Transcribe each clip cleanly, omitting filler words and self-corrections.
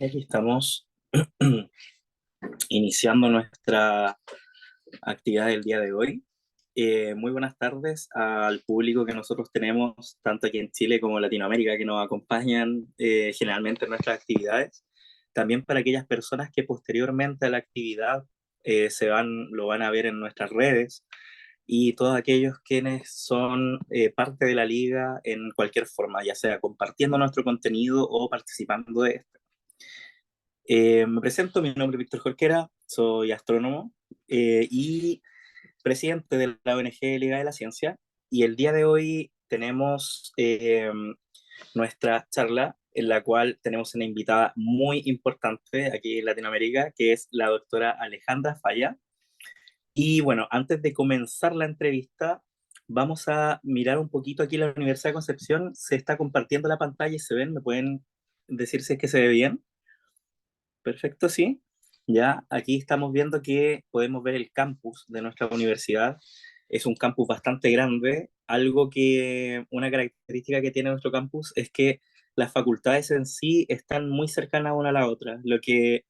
Aquí estamos iniciando nuestra actividad del día de hoy. Muy buenas tardes al público que nosotros tenemos, tanto aquí en Chile como en Latinoamérica, que nos acompañan generalmente en nuestras actividades. También para aquellas personas que posteriormente a la actividad lo van a ver en nuestras redes, y todos aquellos quienes son parte de la liga en cualquier forma, ya sea compartiendo nuestro contenido o participando de este. Me presento, mi nombre es Víctor Jorquera, soy astrónomo y presidente de la ONG Liga de la Ciencia, y el día de hoy tenemos nuestra charla en la cual tenemos una invitada muy importante aquí en Latinoamérica, que es la doctora Alejandra Falla. Y bueno, antes de comenzar la entrevista, vamos a mirar un poquito aquí la Universidad de Concepción. Se está compartiendo la pantalla y se ven, ¿me pueden decir si es que se ve bien? Perfecto, sí. Ya aquí estamos viendo que podemos ver el campus de nuestra universidad. Es un campus bastante grande. Una característica que tiene nuestro campus es que las facultades en sí están muy cercanas una a la otra, lo que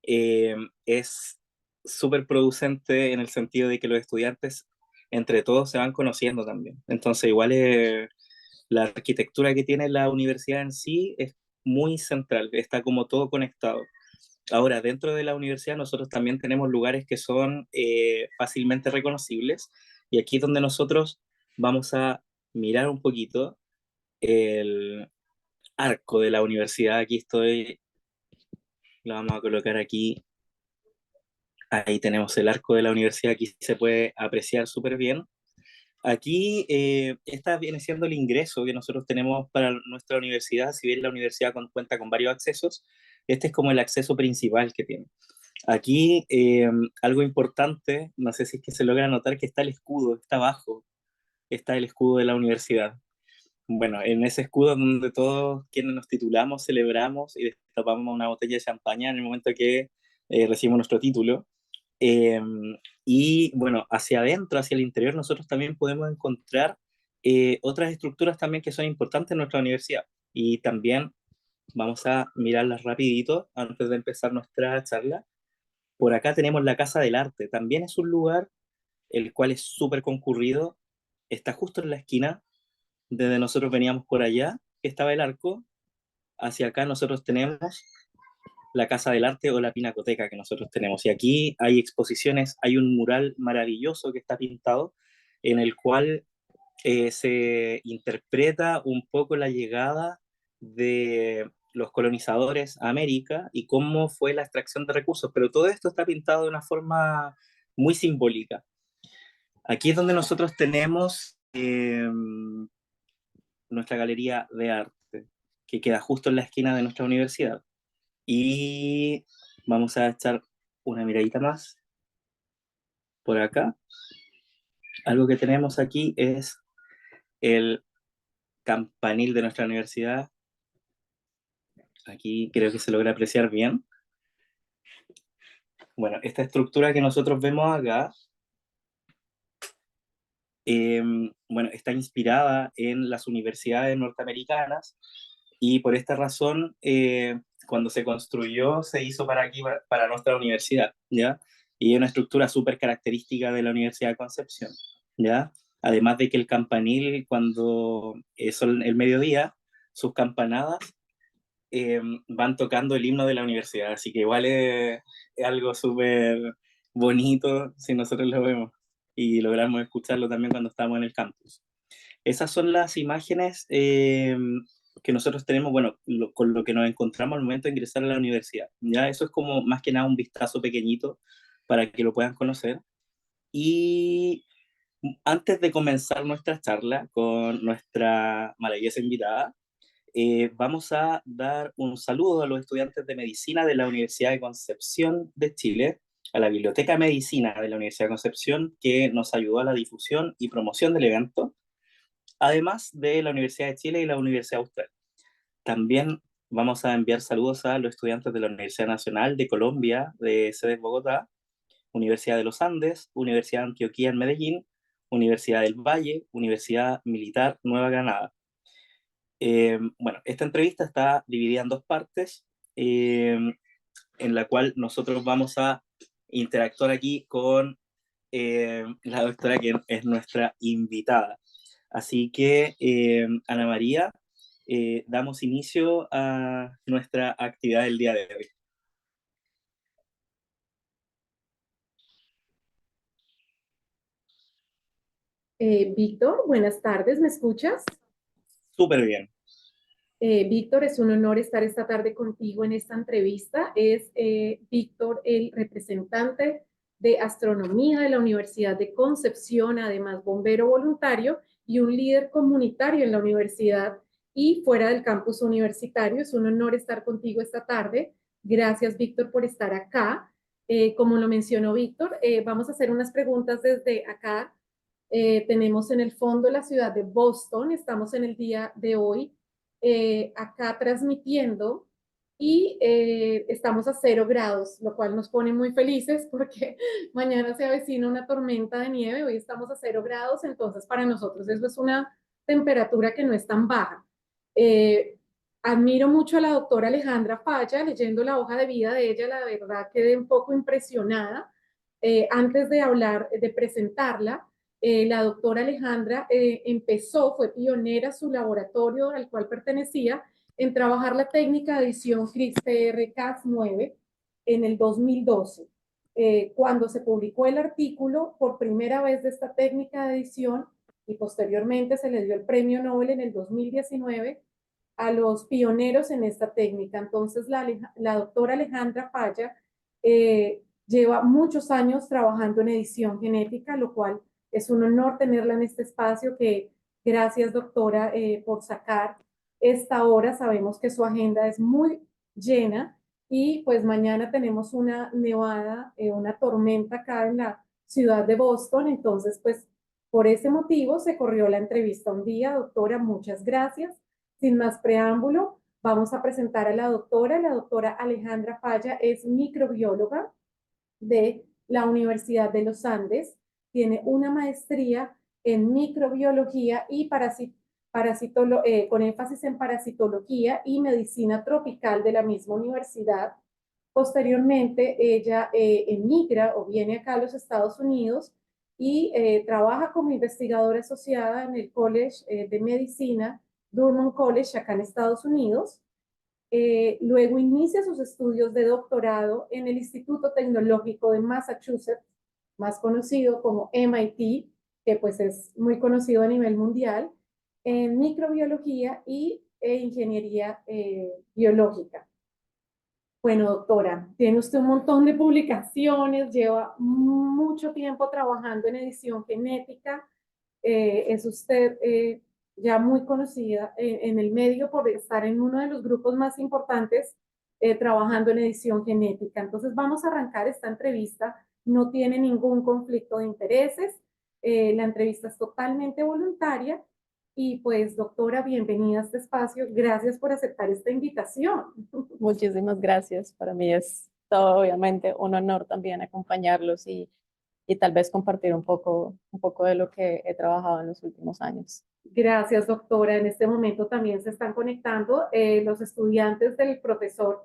es súper producente en el sentido de que los estudiantes entre todos se van conociendo también. Entonces, la arquitectura que tiene la universidad en sí es muy central, está como todo conectado. Ahora, dentro de la universidad nosotros también tenemos lugares que son fácilmente reconocibles, y aquí es donde nosotros vamos a mirar un poquito el arco de la universidad. Lo vamos a colocar aquí. Ahí tenemos el arco de la universidad, aquí se puede apreciar súper bien. Aquí, esta viene siendo el ingreso que nosotros tenemos para nuestra universidad. Si bien la universidad cuenta con varios accesos, este es como el acceso principal que tiene. Aquí, algo importante, no sé si es que se logra notar, que está el escudo, está abajo, está el escudo de la universidad. Bueno, en ese escudo donde todos quienes nos titulamos celebramos y destapamos una botella de champaña en el momento que recibimos nuestro título. Eh, y bueno, hacia adentro, hacia el interior, nosotros también podemos encontrar otras estructuras también que son importantes en nuestra universidad. Y también vamos a mirarlas rapidito antes de empezar nuestra charla. Por acá tenemos la Casa del Arte. También es un lugar el cual es súper concurrido. Está justo en la esquina. Desde nosotros veníamos por allá, que estaba el arco. Hacia acá nosotros tenemos la Casa del Arte o la Pinacoteca que nosotros tenemos. Y aquí hay exposiciones, hay un mural maravilloso que está pintado en el cual se interpreta un poco la llegada de los colonizadores a América y cómo fue la extracción de recursos, pero todo esto está pintado de una forma muy simbólica. Aquí es donde nosotros tenemos nuestra galería de arte, que queda justo en la esquina de nuestra universidad. Y vamos a echar una miradita más por acá. Algo que tenemos aquí es el campanil de nuestra universidad. Aquí creo que se logra apreciar bien. Bueno, esta estructura que nosotros vemos acá, eh, bueno, está inspirada en las universidades norteamericanas, y por esta razón, cuando se construyó, se hizo para aquí, para nuestra universidad, ¿ya? Y es una estructura súper característica de la Universidad de Concepción, ¿ya? Además de que el campanil, cuando son el mediodía, sus campanadas van tocando el himno de la universidad, así que igual es algo súper bonito si nosotros lo vemos y logramos escucharlo también cuando estamos en el campus. Esas son las imágenes que nosotros tenemos, bueno, con lo que nos encontramos al momento de ingresar a la universidad. Ya eso es como más que nada un vistazo pequeñito para que lo puedan conocer. Y antes de comenzar nuestra charla con nuestra maravillosa invitada, vamos a dar un saludo a los estudiantes de medicina de la Universidad de Concepción de Chile, a la Biblioteca de Medicina de la Universidad de Concepción, que nos ayudó a la difusión y promoción del evento, además de la Universidad de Chile y la Universidad Austral. También vamos a enviar saludos a los estudiantes de la Universidad Nacional de Colombia, de sede Bogotá, Universidad de los Andes, Universidad de Antioquía en Medellín, Universidad del Valle, Universidad Militar Nueva Granada. Bueno, esta entrevista está dividida en dos partes. en la cual nosotros vamos a interactuar aquí con la doctora que es nuestra invitada. Así que, Ana María, damos inicio a nuestra actividad del día de hoy. Víctor, buenas tardes, ¿me escuchas? Súper bien. Víctor, es un honor estar esta tarde contigo en esta entrevista. Es Víctor, el representante de astronomía de la Universidad de Concepción, además bombero voluntario y un líder comunitario en la universidad y fuera del campus universitario. Es un honor estar contigo esta tarde. Gracias, Víctor, por estar acá. Como lo mencionó Víctor, vamos a hacer unas preguntas desde acá. Tenemos en el fondo la ciudad de Boston. Estamos en el día de hoy acá transmitiendo y estamos a 0 grados, lo cual nos pone muy felices porque mañana se avecina una tormenta de nieve, hoy estamos a 0 grados, entonces para nosotros eso es una temperatura que no es tan baja. Eh, Admiro mucho a la doctora Alejandra Falla, leyendo la hoja de vida de ella, la verdad quedé un poco impresionada. Antes de hablar, de presentarla, la doctora Alejandra fue pionera su laboratorio al cual pertenecía en trabajar la técnica de edición CRISPR-Cas9 en el 2012. Cuando se publicó el artículo por primera vez de esta técnica de edición y posteriormente se le dio el premio Nobel en el 2019 a los pioneros en esta técnica. Entonces, la doctora Alejandra Falla lleva muchos años trabajando en edición genética, lo cual es un honor tenerla en este espacio que gracias, doctora, por sacar esta hora. Sabemos que su agenda es muy llena y pues mañana tenemos una nevada, una tormenta acá en la ciudad de Boston. Entonces, pues por ese motivo se corrió la entrevista un día. Doctora, muchas gracias. Sin más preámbulo, vamos a presentar a la doctora. La doctora Alejandra Falla es microbióloga de la Universidad de los Andes. Tiene una maestría en microbiología y con énfasis en parasitología y medicina tropical de la misma universidad. Posteriormente, ella emigra o viene acá a los Estados Unidos y trabaja como investigadora asociada en el College de Medicina, Durham College, acá en Estados Unidos. Luego inicia sus estudios de doctorado en el Instituto Tecnológico de Massachusetts, más conocido como MIT, que pues es muy conocido a nivel mundial, en microbiología e ingeniería biológica. Bueno, doctora, tiene usted un montón de publicaciones, lleva mucho tiempo trabajando en edición genética, es usted ya muy conocida en el medio por estar en uno de los grupos más importantes trabajando en edición genética. Entonces vamos a arrancar esta entrevista, no tiene ningún conflicto de intereses, la entrevista es totalmente voluntaria y pues doctora, bienvenida a este espacio, gracias por aceptar esta invitación. Muchísimas gracias. Para mí es todo, obviamente, un honor también acompañarlos y tal vez compartir un poco de lo que he trabajado en los últimos años. Gracias, doctora. En este momento también se están conectando los estudiantes del profesor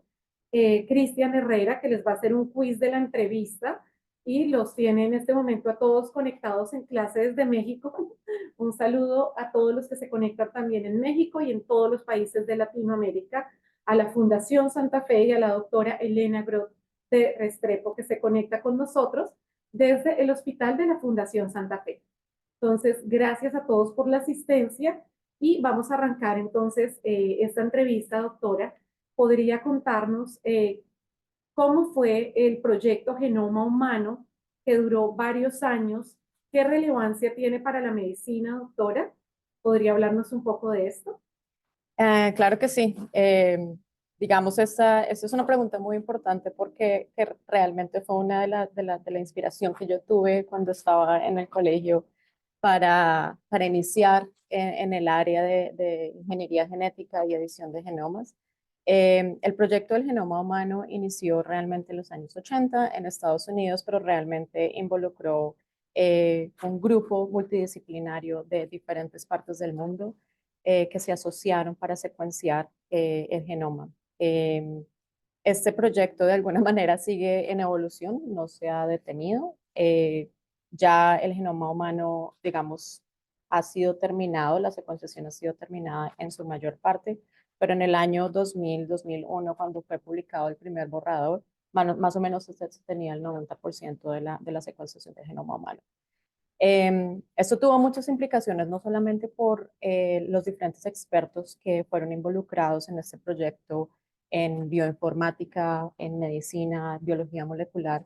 Cristian Herrera, que les va a hacer un quiz de la entrevista y los tiene en este momento a todos conectados en clase desde México. Un saludo a todos los que se conectan también en México y en todos los países de Latinoamérica, a la Fundación Santa Fe y a la doctora Elena Groth de Restrepo, que se conecta con nosotros desde el Hospital de la Fundación Santa Fe. Entonces, gracias a todos por la asistencia y vamos a arrancar entonces esta entrevista, doctora. ¿Podría contarnos cómo fue el proyecto Genoma Humano que duró varios años? ¿Qué relevancia tiene para la medicina, doctora? ¿Podría hablarnos un poco de esto? Claro que sí. Digamos, esta es una pregunta muy importante porque que realmente fue una de la inspiración que yo tuve cuando estaba en el colegio para iniciar en el área de ingeniería genética y edición de genomas. El proyecto del genoma humano inició realmente en los años 80 en Estados Unidos, pero realmente involucró un grupo multidisciplinario de diferentes partes del mundo que se asociaron para secuenciar el genoma. Este proyecto de alguna manera sigue en evolución, no se ha detenido. Ya el genoma humano, digamos, ha sido terminado, la secuenciación ha sido terminada en su mayor parte, pero en el año 2000, 2001, cuando fue publicado el primer borrador, más o menos se tenía el 90% de la secuenciación del genoma humano. Esto tuvo muchas implicaciones, no solamente por los diferentes expertos que fueron involucrados en este proyecto, en bioinformática, en medicina, biología molecular,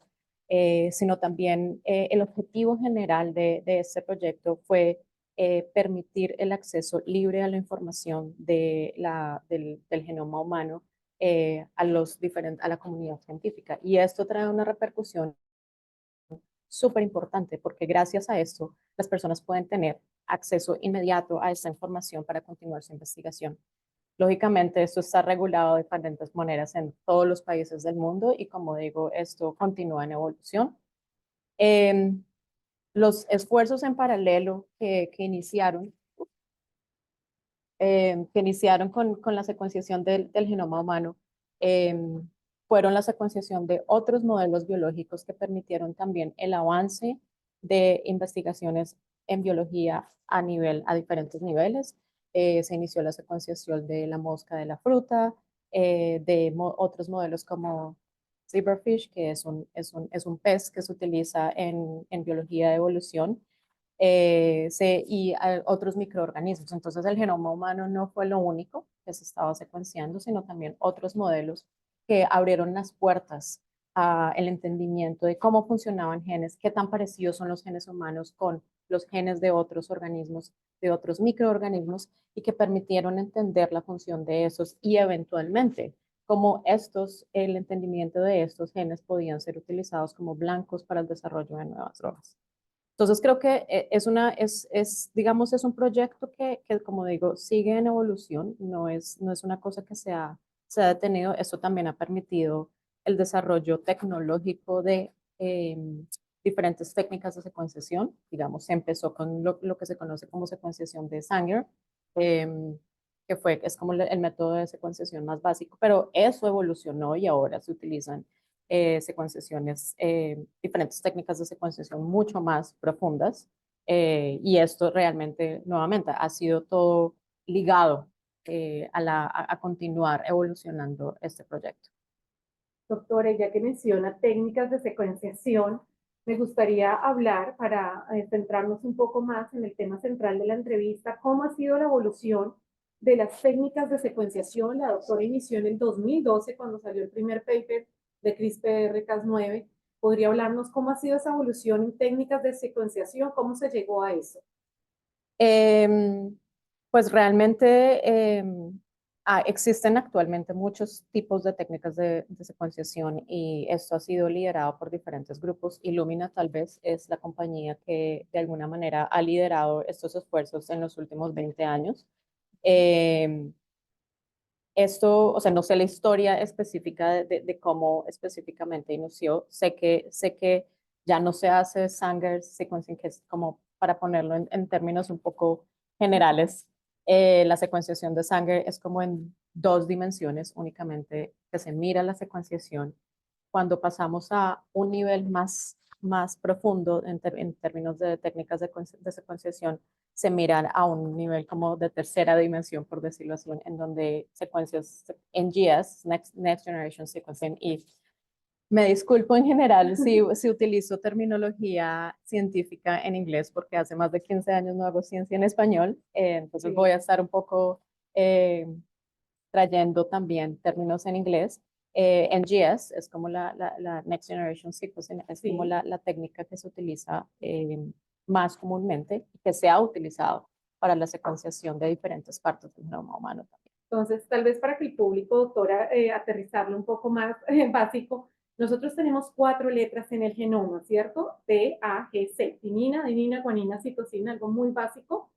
sino también el objetivo general de este proyecto fue permitir el acceso libre a la información del genoma humano a la comunidad científica. Y esto trae una repercusión súper importante porque gracias a esto las personas pueden tener acceso inmediato a esta información para continuar su investigación. Lógicamente, esto está regulado de diferentes maneras en todos los países del mundo y como digo, esto continúa en evolución. Eh, los esfuerzos en paralelo que iniciaron con la secuenciación del genoma humano eh, fueron la secuenciación de otros modelos biológicos que permitieron también el avance de investigaciones en biología a diferentes niveles. Se inició la secuenciación de la mosca de la fruta, otros modelos como zebrafish, que es un pez que se utiliza en biología de evolución, y otros microorganismos. Entonces el genoma humano no fue lo único que se estaba secuenciando, sino también otros modelos que abrieron las puertas al entendimiento de cómo funcionaban genes, qué tan parecidos son los genes humanos con los genes de otros organismos, de otros microorganismos, y que permitieron entender la función de esos y eventualmente cómo el entendimiento de estos genes podían ser utilizados como blancos para el desarrollo de nuevas drogas. Entonces creo que digamos, es un proyecto que, como digo, sigue en evolución, no es una cosa que se ha detenido. Esto también ha permitido el desarrollo tecnológico de diferentes técnicas de secuenciación. Digamos, se empezó con lo que se conoce como secuenciación de Sanger, es como el método de secuenciación más básico, pero eso evolucionó y ahora se utilizan diferentes técnicas de secuenciación mucho más profundas. Y esto realmente, nuevamente, ha sido todo ligado a continuar evolucionando este proyecto. Doctora, ya que menciona técnicas de secuenciación, me gustaría hablar para centrarnos un poco más en el tema central de la entrevista, cómo ha sido la evolución de las técnicas de secuenciación. La doctora inició en el 2012 cuando salió el primer paper de CRISPR-Cas9. ¿Podría hablarnos cómo ha sido esa evolución en técnicas de secuenciación? ¿Cómo se llegó a eso? Pues realmente existen actualmente muchos tipos de técnicas de secuenciación y esto ha sido liderado por diferentes grupos. Illumina tal vez es la compañía que de alguna manera ha liderado estos esfuerzos en los últimos 20 años. Esto, o sea, no sé la historia específica de cómo específicamente inició. Sé que ya no se hace Sanger sequencing, que es como para ponerlo en términos un poco generales. La secuenciación de Sanger es como en dos dimensiones únicamente, que se mira la secuenciación. Cuando pasamos a un nivel más profundo en términos de técnicas de secuenciación, se miran a un nivel como de tercera dimensión, por decirlo así, en donde secuencias NGS, Next Generation Sequencing, y me disculpo en general si utilizo terminología científica en inglés, porque hace más de 15 años no hago ciencia en español, entonces voy a estar un poco trayendo también términos en inglés. NGS es como la Next Generation Sequencing, es como la técnica que se utiliza más comúnmente y que se ha utilizado para la secuenciación de diferentes partes del genoma humano también. Entonces, tal vez para que el público, doctora, aterrizarlo un poco más básico, nosotros tenemos 4 letras en el genoma, ¿cierto? T, A, G, C, timina, adenina, guanina, citosina, algo muy básico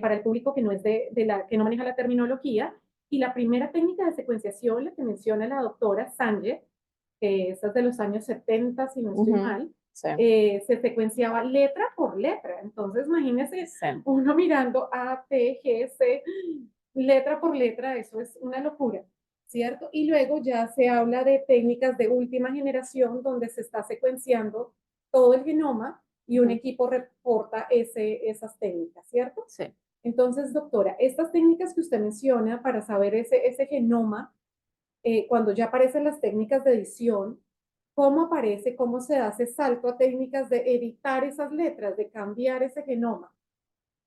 para el público que no es que no maneja la terminología. Y la primera técnica de secuenciación, la que menciona la doctora Sanger, esta es de los años 70, si no estoy mal, sí. Se secuenciaba letra por letra. Entonces, imagínense uno mirando A, T, G, C, letra por letra, eso es una locura. ¿cierto? Y luego ya se habla de técnicas de última generación donde se está secuenciando todo el genoma y un equipo reporta esas técnicas, ¿cierto? Sí. Entonces, doctora, estas técnicas que usted menciona para saber ese genoma, cuando ya aparecen las técnicas de edición, ¿cómo aparece, cómo se hace salto a técnicas de editar esas letras, de cambiar ese genoma?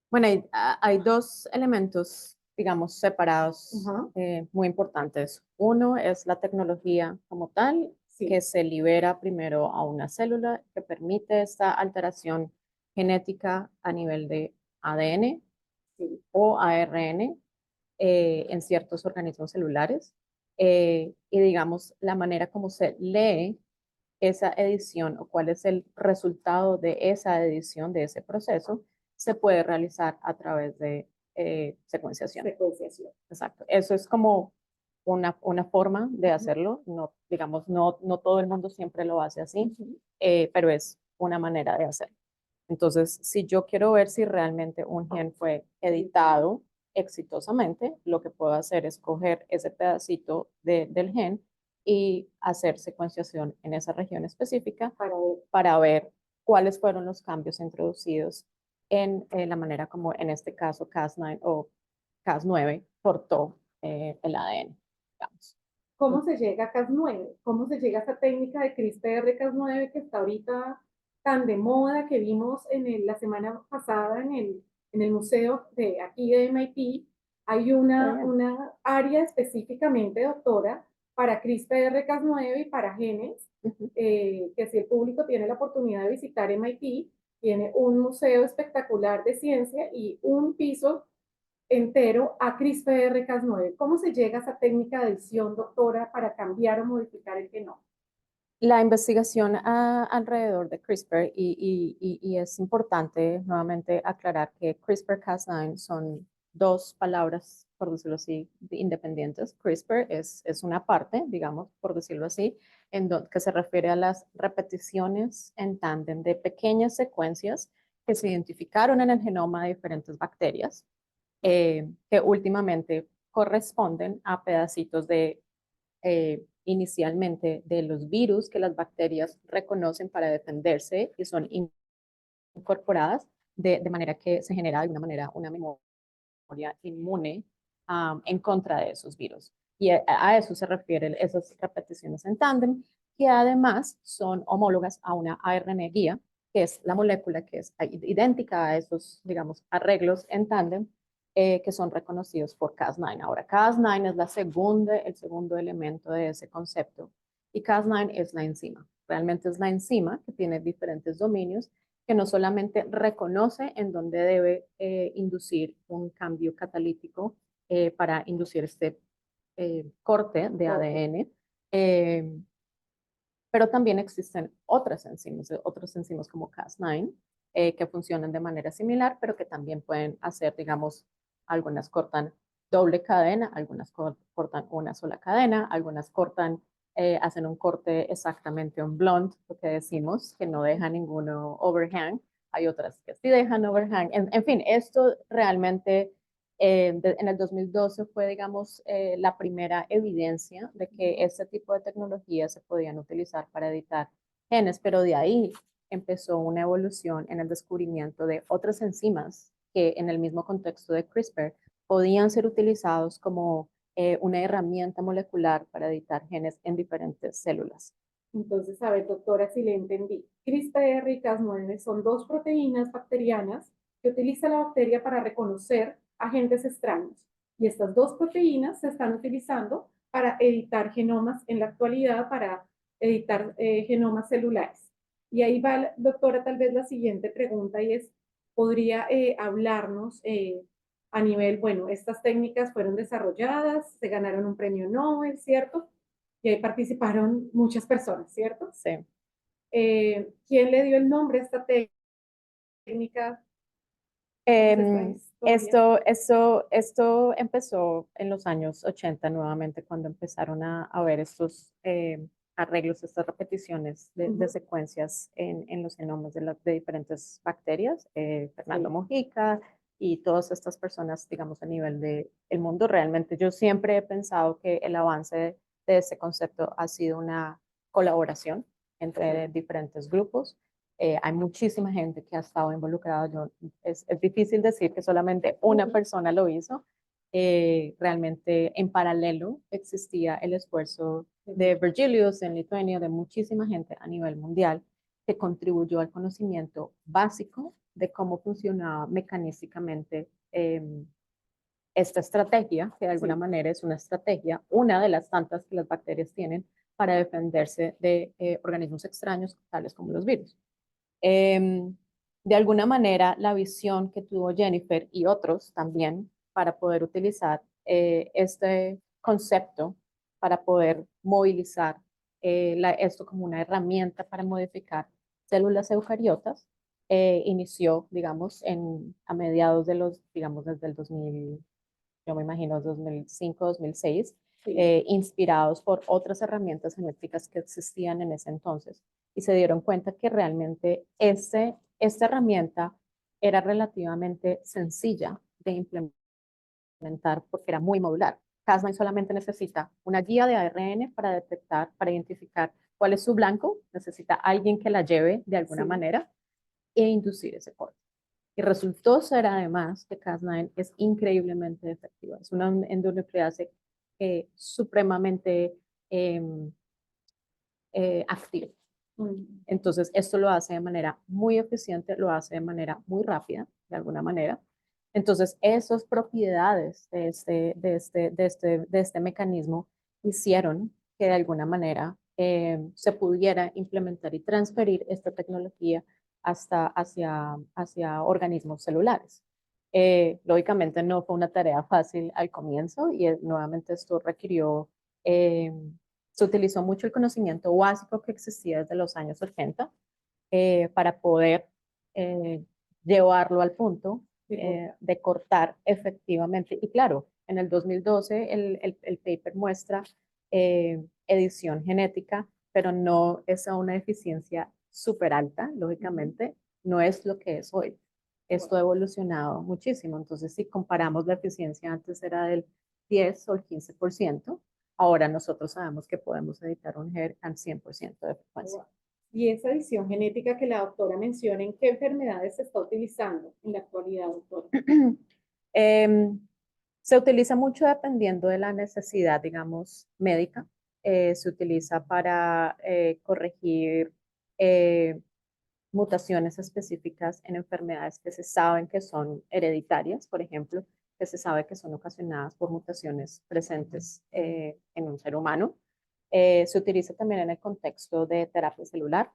Bueno, hay dos elementos, digamos, separados Ajá, muy importantes. Uno es la tecnología como tal, que sí, se libera primero a una célula que permite esta alteración genética a nivel de ADN sí, o ARN en ciertos organismos celulares. Y digamos, la manera como se lee esa edición o cuál es el resultado de esa edición, de ese proceso, se puede realizar a través de secuenciación. secuenciación. Exacto. Eso es como una forma de hacerlo. No, digamos, no todo el mundo siempre lo hace así, pero es una manera de hacerlo. Entonces, si yo quiero ver si realmente un gen fue editado exitosamente, lo que puedo hacer es coger ese pedacito del gen y hacer secuenciación en esa región específica para ver cuáles fueron los cambios introducidos en la manera como en este caso Cas9 o Cas9 portó el ADN, digamos. ¿Cómo se llega a Cas9? ¿Cómo se llega a esa técnica de CRISPR-Cas9 que está ahorita tan de moda, que vimos la semana pasada en el museo de aquí de MIT? Hay una área específicamente, doctora, para CRISPR-Cas9 y para genes, que si el público tiene la oportunidad de visitar MIT, tiene un museo espectacular de ciencia y un piso entero a CRISPR-Cas9. ¿Cómo se llega a esa técnica de edición, doctora, para cambiar o modificar el genoma? La investigación alrededor de CRISPR, y es importante nuevamente aclarar que CRISPR-Cas9 son dos palabras, por decirlo así, independientes. CRISPR es una parte, digamos, por decirlo así, que se refiere a las repeticiones en tándem de pequeñas secuencias que se identificaron en el genoma de diferentes bacterias, que últimamente corresponden a pedacitos de inicialmente de los virus que las bacterias reconocen para defenderse y son incorporadas de manera que se genera de alguna manera una memoria inmune en contra de esos virus. Y a eso se refieren esas repeticiones en tándem, que además son homólogas a una ARN guía, que es la molécula que es idéntica a esos, digamos, arreglos en tándem, que son reconocidos por Cas9. Ahora, Cas9 es el segundo elemento de ese concepto, y Cas9 es la enzima. Realmente es la enzima que tiene diferentes dominios, que no solamente reconoce en dónde debe inducir un cambio catalítico para inducir este corte de ADN, pero también existen otros enzimas como Cas9, que funcionan de manera similar, pero que también pueden hacer, digamos, algunas cortan doble cadena, algunas cortan una sola cadena, algunas hacen un corte exactamente un blunt, lo que decimos, que no deja ninguno overhang. Hay otras que sí dejan overhang. En fin, esto realmente en el 2012 fue, digamos, la primera evidencia de que este tipo de tecnologías se podían utilizar para editar genes, pero de ahí empezó una evolución en el descubrimiento de otras enzimas que en el mismo contexto de CRISPR podían ser utilizados como una herramienta molecular para editar genes en diferentes células. Entonces, a ver, doctora, si le entendí. CRISPR y Cas9 son dos proteínas bacterianas que utiliza la bacteria para reconocer agentes extraños. Y estas dos proteínas se están utilizando para editar genomas en la actualidad, para editar genomas celulares. Y ahí va, doctora, tal vez la siguiente pregunta y es, ¿podría hablarnos a nivel, bueno, estas técnicas fueron desarrolladas, se ganaron un premio Nobel, ¿cierto? Y ahí participaron muchas personas, ¿cierto? Sí. ¿Quién le dio el nombre a esta técnica? Esto empezó en los años 80 nuevamente, cuando empezaron a ver estos arreglos, estas repeticiones de secuencias en los genomas de diferentes bacterias. Fernando Mojica y todas estas personas, digamos, a nivel del mundo. Realmente yo siempre he pensado que el avance de este concepto ha sido una colaboración entre diferentes grupos. Hay muchísima gente que ha estado involucrada. Es difícil decir que solamente una persona lo hizo. Realmente en paralelo existía el esfuerzo de Virgilius en Lituania, de muchísima gente a nivel mundial que contribuyó al conocimiento básico de cómo funcionaba mecanísticamente esta estrategia, que de alguna manera es una estrategia, una de las tantas que las bacterias tienen para defenderse de organismos extraños, tales como los virus. De alguna manera, la visión que tuvo Jennifer y otros también para poder utilizar este concepto, para poder movilizar esto como una herramienta para modificar células eucariotas, inició, digamos, a mediados de los, digamos, desde el 2000, yo me imagino 2005, 2006, sí. Inspirados por otras herramientas genéticas que existían en ese entonces, y se dieron cuenta que realmente esta herramienta era relativamente sencilla de implementar porque era muy modular. Cas9 solamente necesita una guía de ARN para detectar, para identificar cuál es su blanco, necesita alguien que la lleve de alguna manera e inducir ese corte. Y resultó ser además que Cas9 es increíblemente efectiva. Es una endonucleasa supremamente activa. Entonces, esto lo hace de manera muy eficiente, lo hace de manera muy rápida, de alguna manera. Entonces, esas propiedades de este mecanismo hicieron que de alguna manera se pudiera implementar y transferir esta tecnología hacia organismos celulares. Lógicamente no fue una tarea fácil al comienzo y nuevamente esto requirió se utilizó mucho el conocimiento básico que existía desde los años 80 para poder llevarlo al punto de cortar efectivamente. Y claro, en el 2012 el paper muestra edición genética, pero no es a una eficiencia súper alta, lógicamente, no es lo que es hoy. Esto ha evolucionado muchísimo. Entonces, si comparamos la eficiencia, antes era del 10 o el 15%. Ahora nosotros sabemos que podemos editar un gen al 100% de frecuencia. Y esa edición genética que la doctora menciona, ¿en qué enfermedades se está utilizando en la actualidad, doctora? Se utiliza mucho dependiendo de la necesidad, digamos, médica. Se utiliza para corregir mutaciones específicas en enfermedades que se saben que son hereditarias, por ejemplo, que se sabe que son ocasionadas por mutaciones presentes en un ser humano. Se utiliza también en el contexto de terapia celular,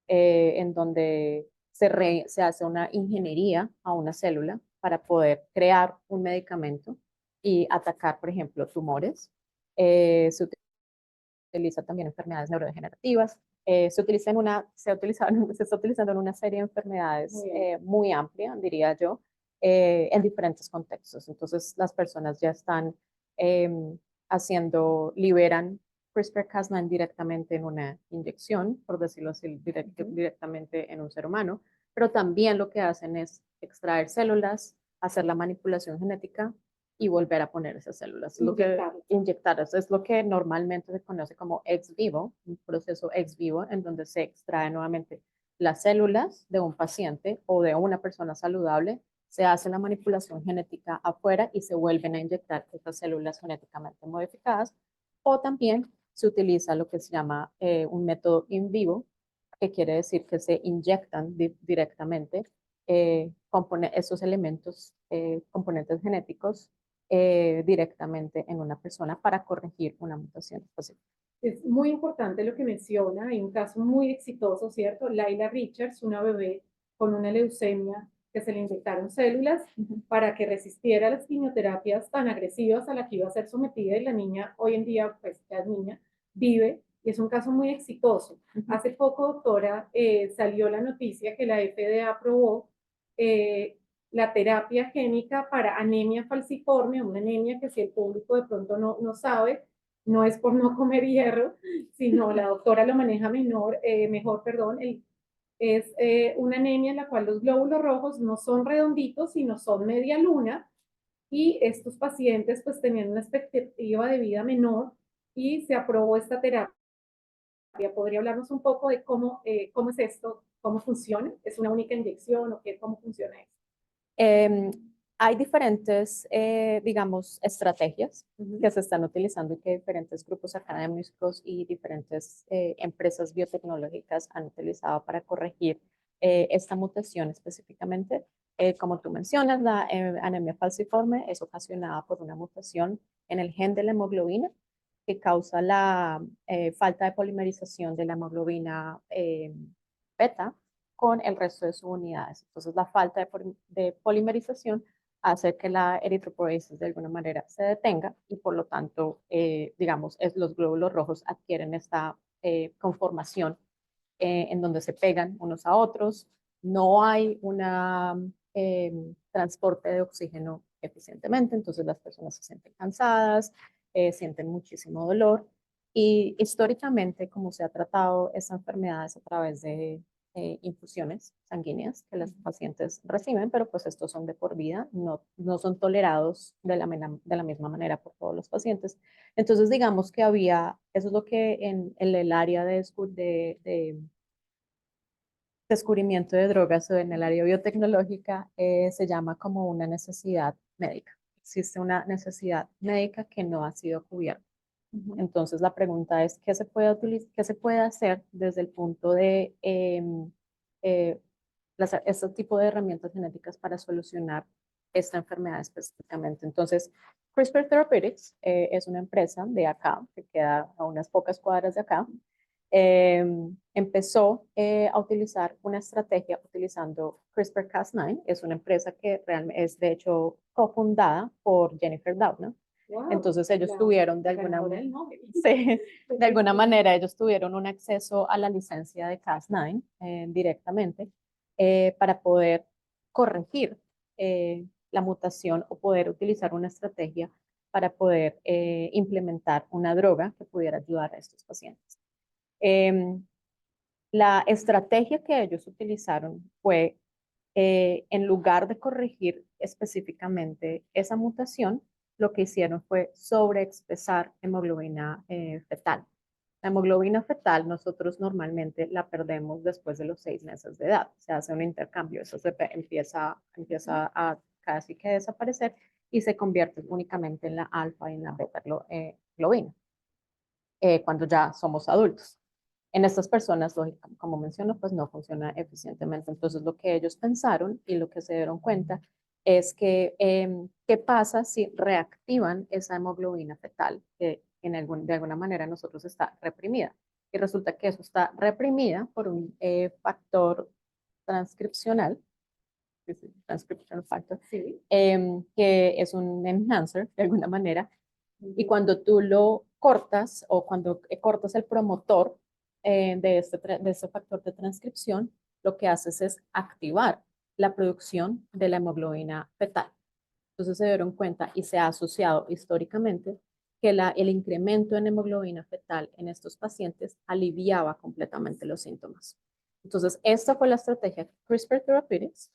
en donde se hace una ingeniería a una célula para poder crear un medicamento y atacar, por ejemplo, tumores. Se utiliza también enfermedades neurodegenerativas. Se está utilizando en una serie de enfermedades muy amplia, diría yo, en diferentes contextos. Entonces, las personas ya están liberan CRISPR-Cas9 directamente en una inyección, por decirlo así, directamente en un ser humano, pero también lo que hacen es extraer células, hacer la manipulación genética y volver a poner esas células. Inyectarlas. Es lo que normalmente se conoce como ex vivo, un proceso ex vivo en donde se extrae nuevamente las células de un paciente o de una persona saludable, se hace la manipulación genética afuera y se vuelven a inyectar estas células genéticamente modificadas, o también se utiliza lo que se llama un método in vivo, que quiere decir que se inyectan directamente esos elementos, componentes genéticos directamente en una persona para corregir una mutación específica. Es muy importante lo que menciona. Hay un caso muy exitoso, ¿cierto? Laila Richards, una bebé con una leucemia que se le inyectaron células para que resistiera a las quimioterapias tan agresivas a las que iba a ser sometida, y la niña hoy en día, pues ya es niña, vive, y es un caso muy exitoso. Hace poco, doctora, salió la noticia que la FDA aprobó la terapia génica para anemia falciforme, una anemia que, si el público de pronto no sabe, no es por no comer hierro, sino la doctora lo maneja mejor, perdón, Es una anemia en la cual los glóbulos rojos no son redonditos, sino son media luna, y estos pacientes pues tenían una expectativa de vida menor y se aprobó esta terapia. ¿Podría hablarnos un poco de cómo es esto, cómo funciona? ¿Es una única inyección o cómo funciona esto? Em, Hay diferentes, digamos, estrategias Ujú. que se están utilizando y que diferentes grupos académicos y diferentes empresas biotecnológicas han utilizado para corregir esta mutación específicamente. Como tú mencionas, la anemia falciforme es ocasionada por una mutación en el gen de la hemoglobina que causa la falta de polimerización de la hemoglobina beta con el resto de sus unidades. Entonces, la falta de polimerización hace que la eritropoiesis de alguna manera se detenga y por lo tanto, digamos, los glóbulos rojos adquieren esta conformación en donde se pegan unos a otros. No hay un transporte de oxígeno eficientemente, entonces las personas se sienten cansadas, sienten muchísimo dolor y históricamente, como se ha tratado esta enfermedad es a través de infusiones sanguíneas que los pacientes reciben, pero pues estos son de por vida, no son tolerados de la misma manera por todos los pacientes. Entonces, digamos que eso es lo que en el área de descubrimiento de drogas o en el área biotecnológica se llama como una necesidad médica. Existe una necesidad médica que no ha sido cubierta. Entonces la pregunta es, ¿qué se puede hacer desde el punto de eh, este tipo de herramientas genéticas para solucionar esta enfermedad específicamente? Entonces, CRISPR Therapeutics es una empresa de acá, que queda a unas pocas cuadras de acá, eh, empezó a utilizar una estrategia utilizando CRISPR-Cas9. Es una empresa que realmente es de hecho cofundada por Jennifer Doudna. Wow, Entonces ellos tuvieron sí, de alguna manera ellos tuvieron un acceso a la licencia de Cas9 directamente para poder corregir la mutación o poder utilizar una estrategia para poder implementar una droga que pudiera ayudar a estos pacientes. La estrategia que ellos utilizaron fue, en lugar de corregir específicamente esa mutación, lo que hicieron fue sobreexpresar hemoglobina fetal. La hemoglobina fetal nosotros normalmente la perdemos después de los 6 meses de edad. Se hace un intercambio, eso empieza a casi que desaparecer y se convierte únicamente en la alfa y en la beta globina cuando ya somos adultos. En estas personas, como menciono, pues no funciona eficientemente. Entonces, lo que ellos pensaron y lo que se dieron cuenta es que, ¿qué pasa si reactivan esa hemoglobina fetal que de alguna manera nosotros está reprimida? Y resulta que eso está reprimida por un factor transcripcional, transcription factor, Sí. que es un enhancer de alguna manera, y cuando tú lo cortas o cuando cortas el promotor de este factor de transcripción, lo que haces es activar la producción de la hemoglobina fetal. Entonces se dieron cuenta y se ha asociado históricamente que el incremento en hemoglobina fetal en estos pacientes aliviaba completamente los síntomas. Entonces, esta fue la estrategia que CRISPR Therapeutics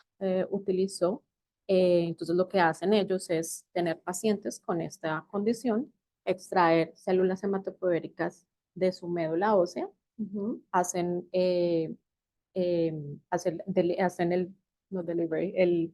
utilizó. Entonces, lo que hacen ellos es tener pacientes con esta condición, extraer células hematopoiéticas de su médula ósea, hacen, eh, hacen no delivery, El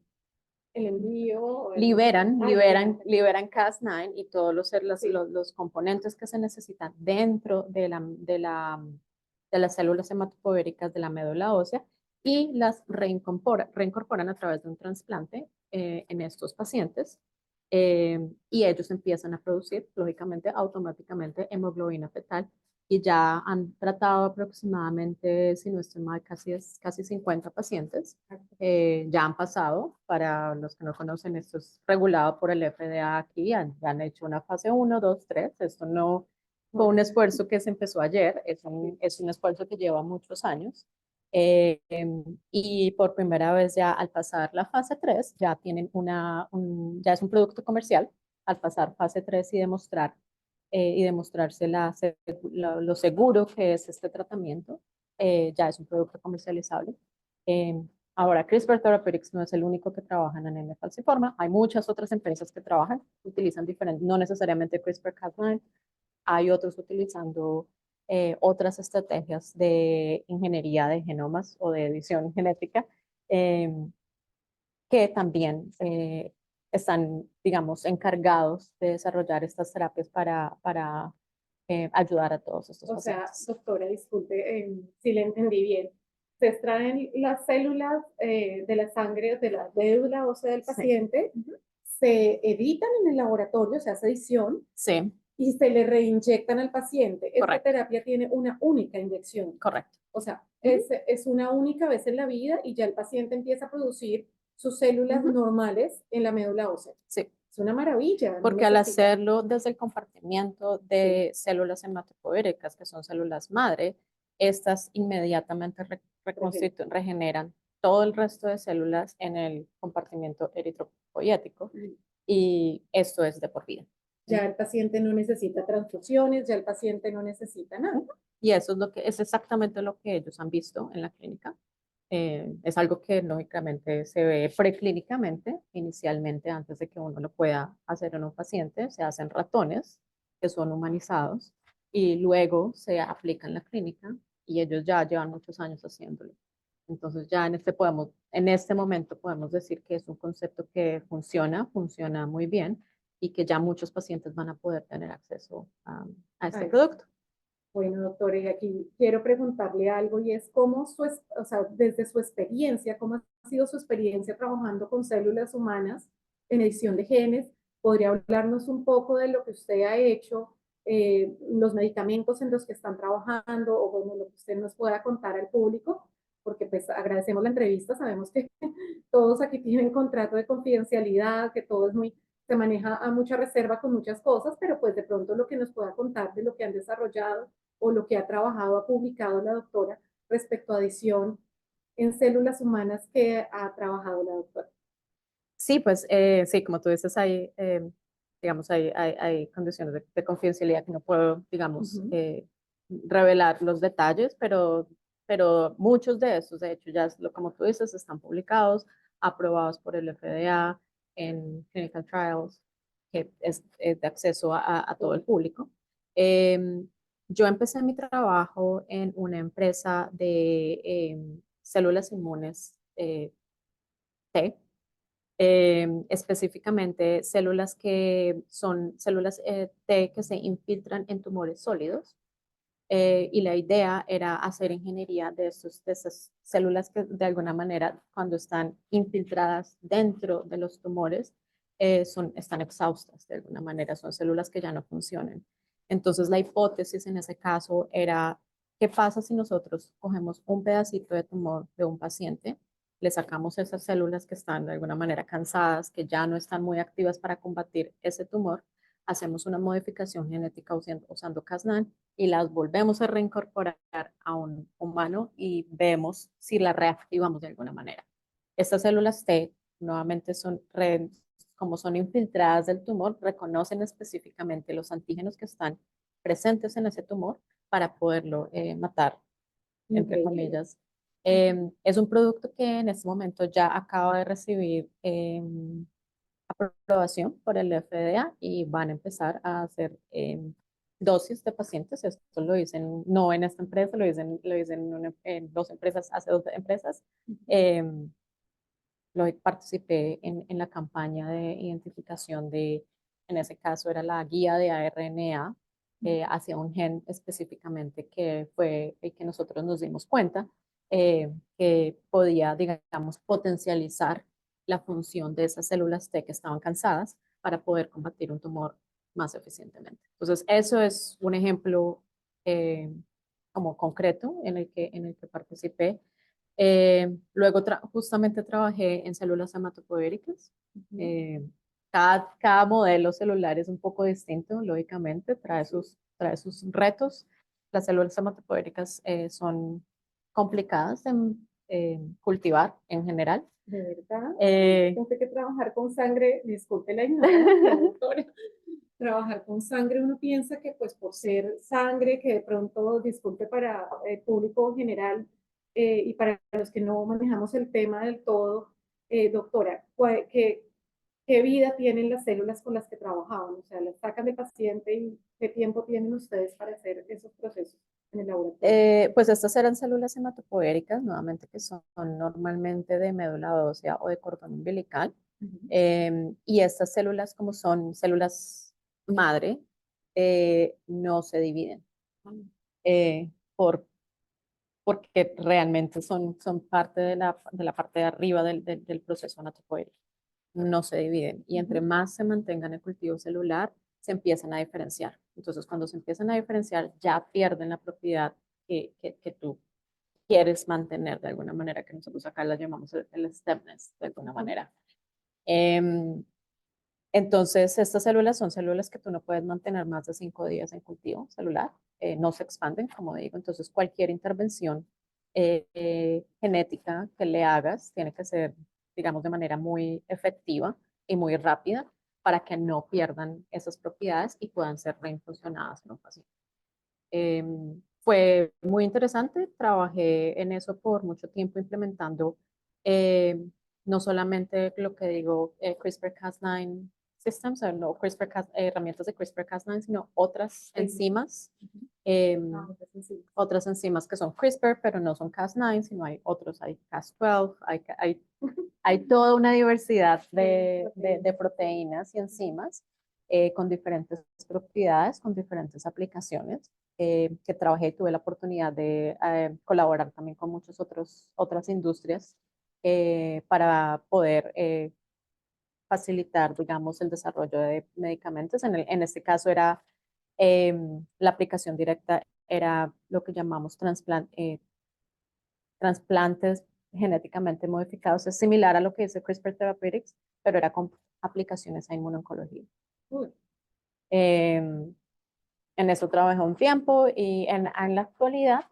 envío. liberan Cas9 y todos Sí. los componentes que se necesitan dentro de las células hematopoiéticas de la médula ósea y las reincorporan a través de un trasplante en estos pacientes. Y ellos empiezan a producir, lógicamente, automáticamente hemoglobina fetal y ya han tratado aproximadamente, si no estoy mal, casi 50 pacientes. Ya han pasado, para los que no conocen, esto es regulado por el FDA aquí, ya han hecho una fase 1, 2, 3. Esto no fue un esfuerzo que se empezó ayer, es un esfuerzo que lleva muchos años. Y por primera vez ya al pasar la fase 3, ya tienen ya es un producto comercial, al pasar fase 3 y demostrarse lo seguro que es este tratamiento. ya es un producto comercializable. Ahora, CRISPR Therapeutics no es el único que trabaja en anemia falciforme. Hay muchas otras empresas que trabajan, utilizan diferentes, no necesariamente CRISPR-Cas9. Hay otros utilizando otras estrategias de ingeniería de genomas o de edición genética que también están, digamos, encargados de desarrollar estas terapias para ayudar a todos estos O sea, pacientes. doctora, disculpe si le entendí bien. Se extraen las células de la sangre, de la médula ósea del paciente, Sí. se editan en el laboratorio, se hace edición Sí, y se le reinyectan al paciente. Esta correcto, terapia tiene una única inyección. correcto. O sea, es una única vez en la vida y ya el paciente empieza a producir sus células normales en la médula ósea. Sí, Es una maravilla. No porque al necesita- hacerlo desde el compartimiento de células hematopoéticas, que son células madre, estas inmediatamente regeneran todo el resto de células en el compartimiento eritropoyético y esto es de por vida. Ya el paciente no necesita transfusiones, ya el paciente no necesita nada. Y eso es lo que es exactamente lo que ellos han visto en la clínica. Es algo que lógicamente se ve preclínicamente, inicialmente antes de que uno lo pueda hacer en un paciente, se hacen ratones que son humanizados y luego se aplica en la clínica y ellos ya llevan muchos años haciéndolo. Entonces ya en este momento podemos decir que es un concepto que funciona muy bien y que ya muchos pacientes van a poder tener acceso a este producto. Bueno, doctora, y aquí quiero preguntarle algo y es cómo o sea, desde su experiencia, cómo ha sido su experiencia trabajando con células humanas en edición de genes. ¿Podría hablarnos un poco de lo que usted ha hecho, los medicamentos en los que están trabajando o bueno, lo que usted nos pueda contar al público? Porque pues agradecemos la entrevista, sabemos que todos aquí tienen contrato de confidencialidad, que todo es muy, se maneja a mucha reserva con muchas cosas, pero pues de pronto lo que nos pueda contar de lo que han desarrollado o lo que ha trabajado, ha publicado la doctora respecto a adición en células humanas que ha trabajado la doctora. Sí, pues sí, como tú dices, digamos, hay condiciones de confidencialidad que no puedo, digamos, revelar los detalles, pero muchos de estos, de hecho, ya como tú dices, están publicados, aprobados por el FDA en Clinical Trials, que es de acceso a todo el público. Yo empecé mi trabajo en una empresa de células inmunes T, específicamente células que son células T que se infiltran en tumores sólidos. Y la idea era hacer ingeniería de esas células que de alguna manera cuando están infiltradas dentro de los tumores están exhaustas de alguna manera, son células que ya no funcionan. Entonces la hipótesis en ese caso era, ¿qué pasa si nosotros cogemos un pedacito de tumor de un paciente, le sacamos esas células que están de alguna manera cansadas, que ya no están muy activas para combatir ese tumor, hacemos una modificación genética usando Cas9 y las volvemos a reincorporar a un humano y vemos si las reactivamos de alguna manera? Estas células T nuevamente como son infiltradas del tumor, reconocen específicamente los antígenos que están presentes en ese tumor para poderlo matar, entre comillas. Es un producto que en este momento ya acaba de recibir aprobación por el FDA y van a empezar a hacer dosis de pacientes. Esto lo dicen, no en esta empresa, lo dicen en dos empresas, hace dos empresas. Participé en la campaña de identificación en ese caso era la guía de ARNA hacia un gen específicamente que fue el que nosotros nos dimos cuenta que podía, digamos, potencializar la función de esas células T que estaban cansadas para poder combatir un tumor más eficientemente. Entonces, eso es un ejemplo como concreto en el que participé. Luego justamente trabajé en células hematopoéticas. Cada modelo celular es un poco distinto, lógicamente, trae sus retos. Las células hematopoéticas son complicadas de cultivar en general. ¿De verdad? Eh, Pensé que trabajar con sangre, disculpe la ignorancia, doctora, trabajar con sangre, uno piensa que pues por ser sangre, que de pronto, disculpe para el público general y para los que no manejamos el tema del todo, doctora, ¿qué vida tienen las células con las que trabajaban? O sea, las sacan de paciente y ¿qué tiempo tienen ustedes para hacer esos procesos en el laboratorio? Pues estas eran células hematopoéticas, nuevamente que son normalmente de médula ósea o de cordón umbilical. Y estas células, como son células madre, no se dividen por, porque realmente son parte de la parte de arriba del proceso hematopoético. No se dividen. Y entre más se mantengan el cultivo celular, se empiezan a diferenciar. Entonces, cuando se empiezan a diferenciar, ya pierden la propiedad que tú quieres mantener de alguna manera, que nosotros acá la llamamos el stemness, de alguna manera. Em, entonces, estas células son células que tú no puedes mantener más de 5 días en cultivo celular, no se expanden, como digo. Entonces, cualquier intervención genética que le hagas tiene que ser, digamos, de manera muy efectiva y muy rápida para que no pierdan esas propiedades y puedan ser reinfusionadas en un paciente. Fue muy interesante, trabajé en eso por mucho tiempo implementando eh, no solamente lo que digo CRISPR-Cas9 systems, o no, herramientas de CRISPR-Cas9, sino otras enzimas, otras enzimas que son CRISPR, pero no son Cas9, sino hay otros, hay Cas12, hay toda una diversidad de proteínas y enzimas con diferentes propiedades, con diferentes aplicaciones, que trabajé y tuve la oportunidad de colaborar también con muchas otras industrias para poder facilitar, digamos, el desarrollo de medicamentos. En este caso era la aplicación directa, era lo que llamamos trasplantes genéticamente modificados. Es similar a lo que dice CRISPR Therapeutics, pero era con aplicaciones a inmunoncología. Eh, en eso trabajé un tiempo y en la actualidad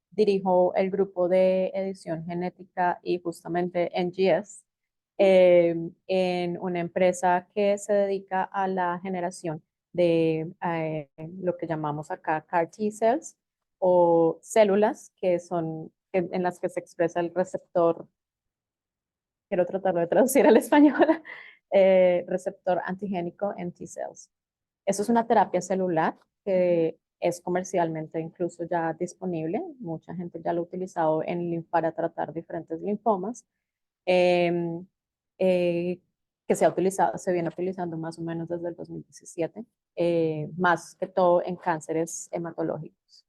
dirijo el grupo de edición genética y justamente NGS en una empresa que se dedica a la generación de lo que llamamos acá CAR T cells o células que son en las que se expresa el receptor, quiero tratarlo de traducir al español, receptor antigénico en T cells. Eso es una terapia celular que es comercialmente incluso ya disponible. Mucha gente ya lo ha utilizado para tratar diferentes linfomas. Eh, eh, que se viene utilizando más o menos desde el 2017, más que todo en cánceres hematológicos.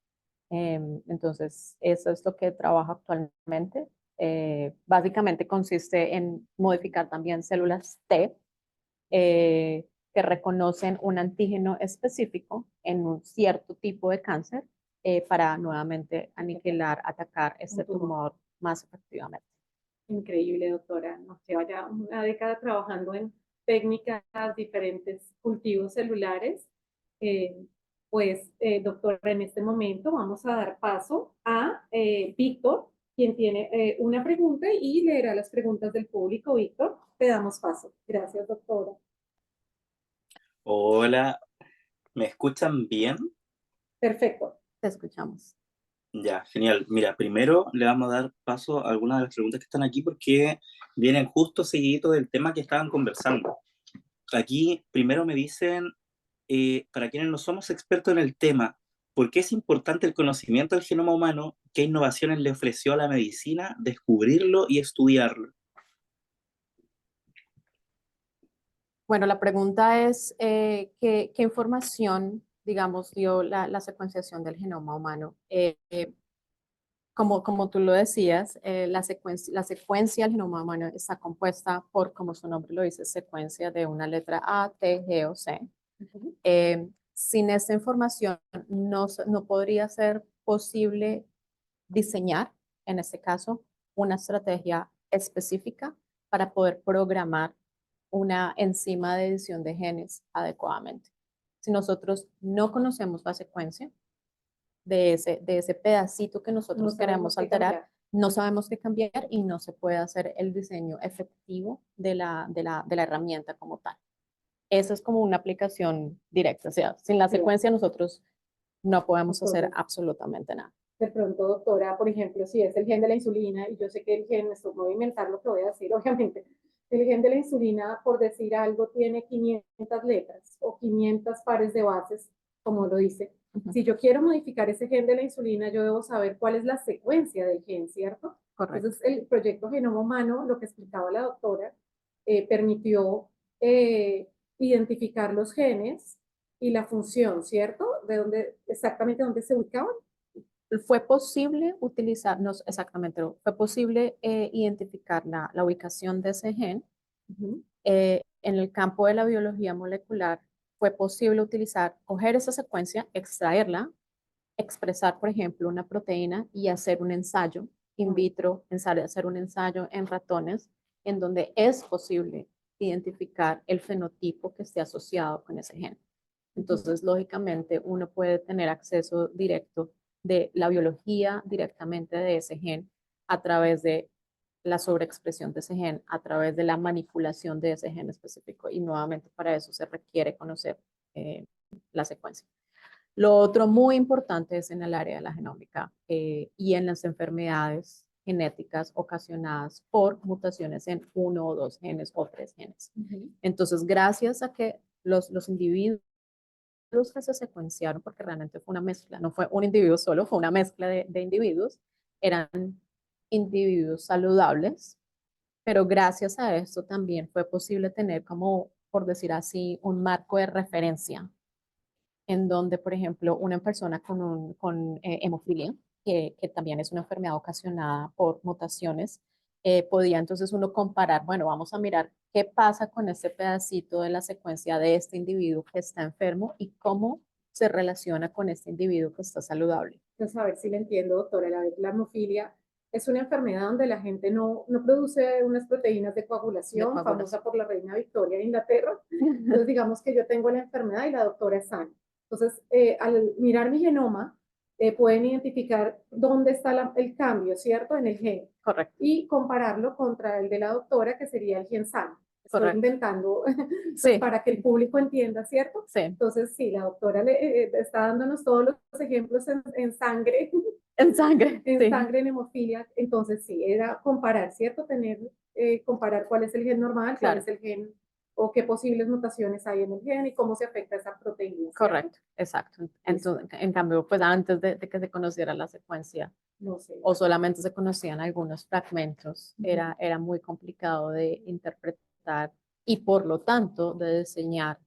Entonces, eso es lo que trabajo actualmente. Básicamente consiste en modificar también células T que reconocen un antígeno específico en un cierto tipo de cáncer para nuevamente aniquilar, atacar este tumor más efectivamente. Increíble, doctora. Nos lleva ya una década trabajando en técnicas, diferentes cultivos celulares. Doctora, en este momento vamos a dar paso a Víctor, quien tiene una pregunta y leerá las preguntas del público. Víctor, te damos paso. Gracias, doctora. Hola, ¿me escuchan bien? Perfecto. Te escuchamos. Ya, genial. Mira, primero le vamos a dar paso a algunas de las preguntas que están aquí porque vienen justo seguido del tema que estaban conversando. Aquí primero me dicen, para quienes no somos expertos en el tema, ¿por qué es importante el conocimiento del genoma humano? ¿Qué innovaciones le ofreció a la medicina descubrirlo y estudiarlo? Bueno, la pregunta es, ¿qué información, digamos, dio la secuenciación del genoma humano? Como tú lo decías, la secuencia del genoma humano está compuesta por, como su nombre lo dice, secuencia de una letra A, T, G o C. Sin esta información no podría ser posible diseñar, en este caso, una estrategia específica para poder programar una enzima de edición de genes adecuadamente. Si nosotros no conocemos la secuencia de ese pedacito que nosotros queremos alterar, no sabemos qué cambiar y no se puede hacer el diseño efectivo de la herramienta como tal. esa es como una aplicación directa, o sea, sin la secuencia nosotros no podemos hacer Entonces, absolutamente nada. de pronto, doctora, por ejemplo, si es el gen de la insulina, y yo sé que el gen, esto voy a inventar lo que voy a decir, obviamente, el gen de la insulina, por decir algo, tiene 500 letras o 500 pares de bases, como lo dice. Si yo quiero modificar ese gen de la insulina, yo debo saber cuál es la secuencia del gen, ¿cierto? Correcto. Entonces, el proyecto Genoma Humano, lo que explicaba la doctora, permitió identificar los genes y la función, ¿cierto? De dónde, exactamente dónde se ubicaban. Fue posible utilizar, no exactamente, fue posible identificar la ubicación de ese gen. En el campo de la biología molecular fue posible utilizar, coger esa secuencia, extraerla, expresar, por ejemplo, una proteína y hacer un ensayo in vitro, hacer un ensayo en ratones, en donde es posible identificar el fenotipo que esté asociado con ese gen. Entonces, lógicamente, uno puede tener acceso directo de la biología directamente de ese gen a través de la sobreexpresión de ese gen, a través de la manipulación de ese gen específico. Y nuevamente para eso se requiere conocer la secuencia. Lo otro muy importante es en el área de la genómica y en las enfermedades genéticas ocasionadas por mutaciones en uno o dos genes o tres genes. Entonces, gracias a que los individuos que se secuenciaron, porque realmente fue una mezcla, no fue un individuo solo, fue una mezcla de individuos, eran individuos saludables, pero gracias a esto también fue posible tener como, por decir así, un marco de referencia en donde, por ejemplo, una persona con hemofilia, que también es una enfermedad ocasionada por mutaciones, podía entonces uno comparar, bueno, vamos a mirar qué pasa con este pedacito de la secuencia de este individuo que está enfermo y cómo se relaciona con este individuo que está saludable. Entonces, a ver si le entiendo, doctora, la hemofilia es una enfermedad donde la gente no produce unas proteínas de coagulación, famosa por la reina Victoria de Inglaterra. Entonces, digamos que yo tengo la enfermedad y la doctora es sana. Entonces, al mirar mi genoma, pueden identificar dónde está el cambio, ¿cierto? En el gen. Correcto. Y compararlo contra el de la doctora, que sería el gen sano. Estoy Correcto. inventando Sí. para que el público entienda, ¿cierto? Sí. Entonces, sí, la doctora está dándonos todos los ejemplos en sangre. En sangre. En sí. sangre, en hemofilia. Entonces, sí, era comparar, ¿cierto? Comparar cuál es el gen normal, Claro. cuál es el gen o qué posibles mutaciones hay en el gen y cómo se afecta esa proteína. ¿Cierto? Correcto, exacto. Entonces, en cambio, pues antes de que se conociera la secuencia, no sé, o solamente se conocían algunos fragmentos, era muy complicado de interpretar y por lo tanto de diseñar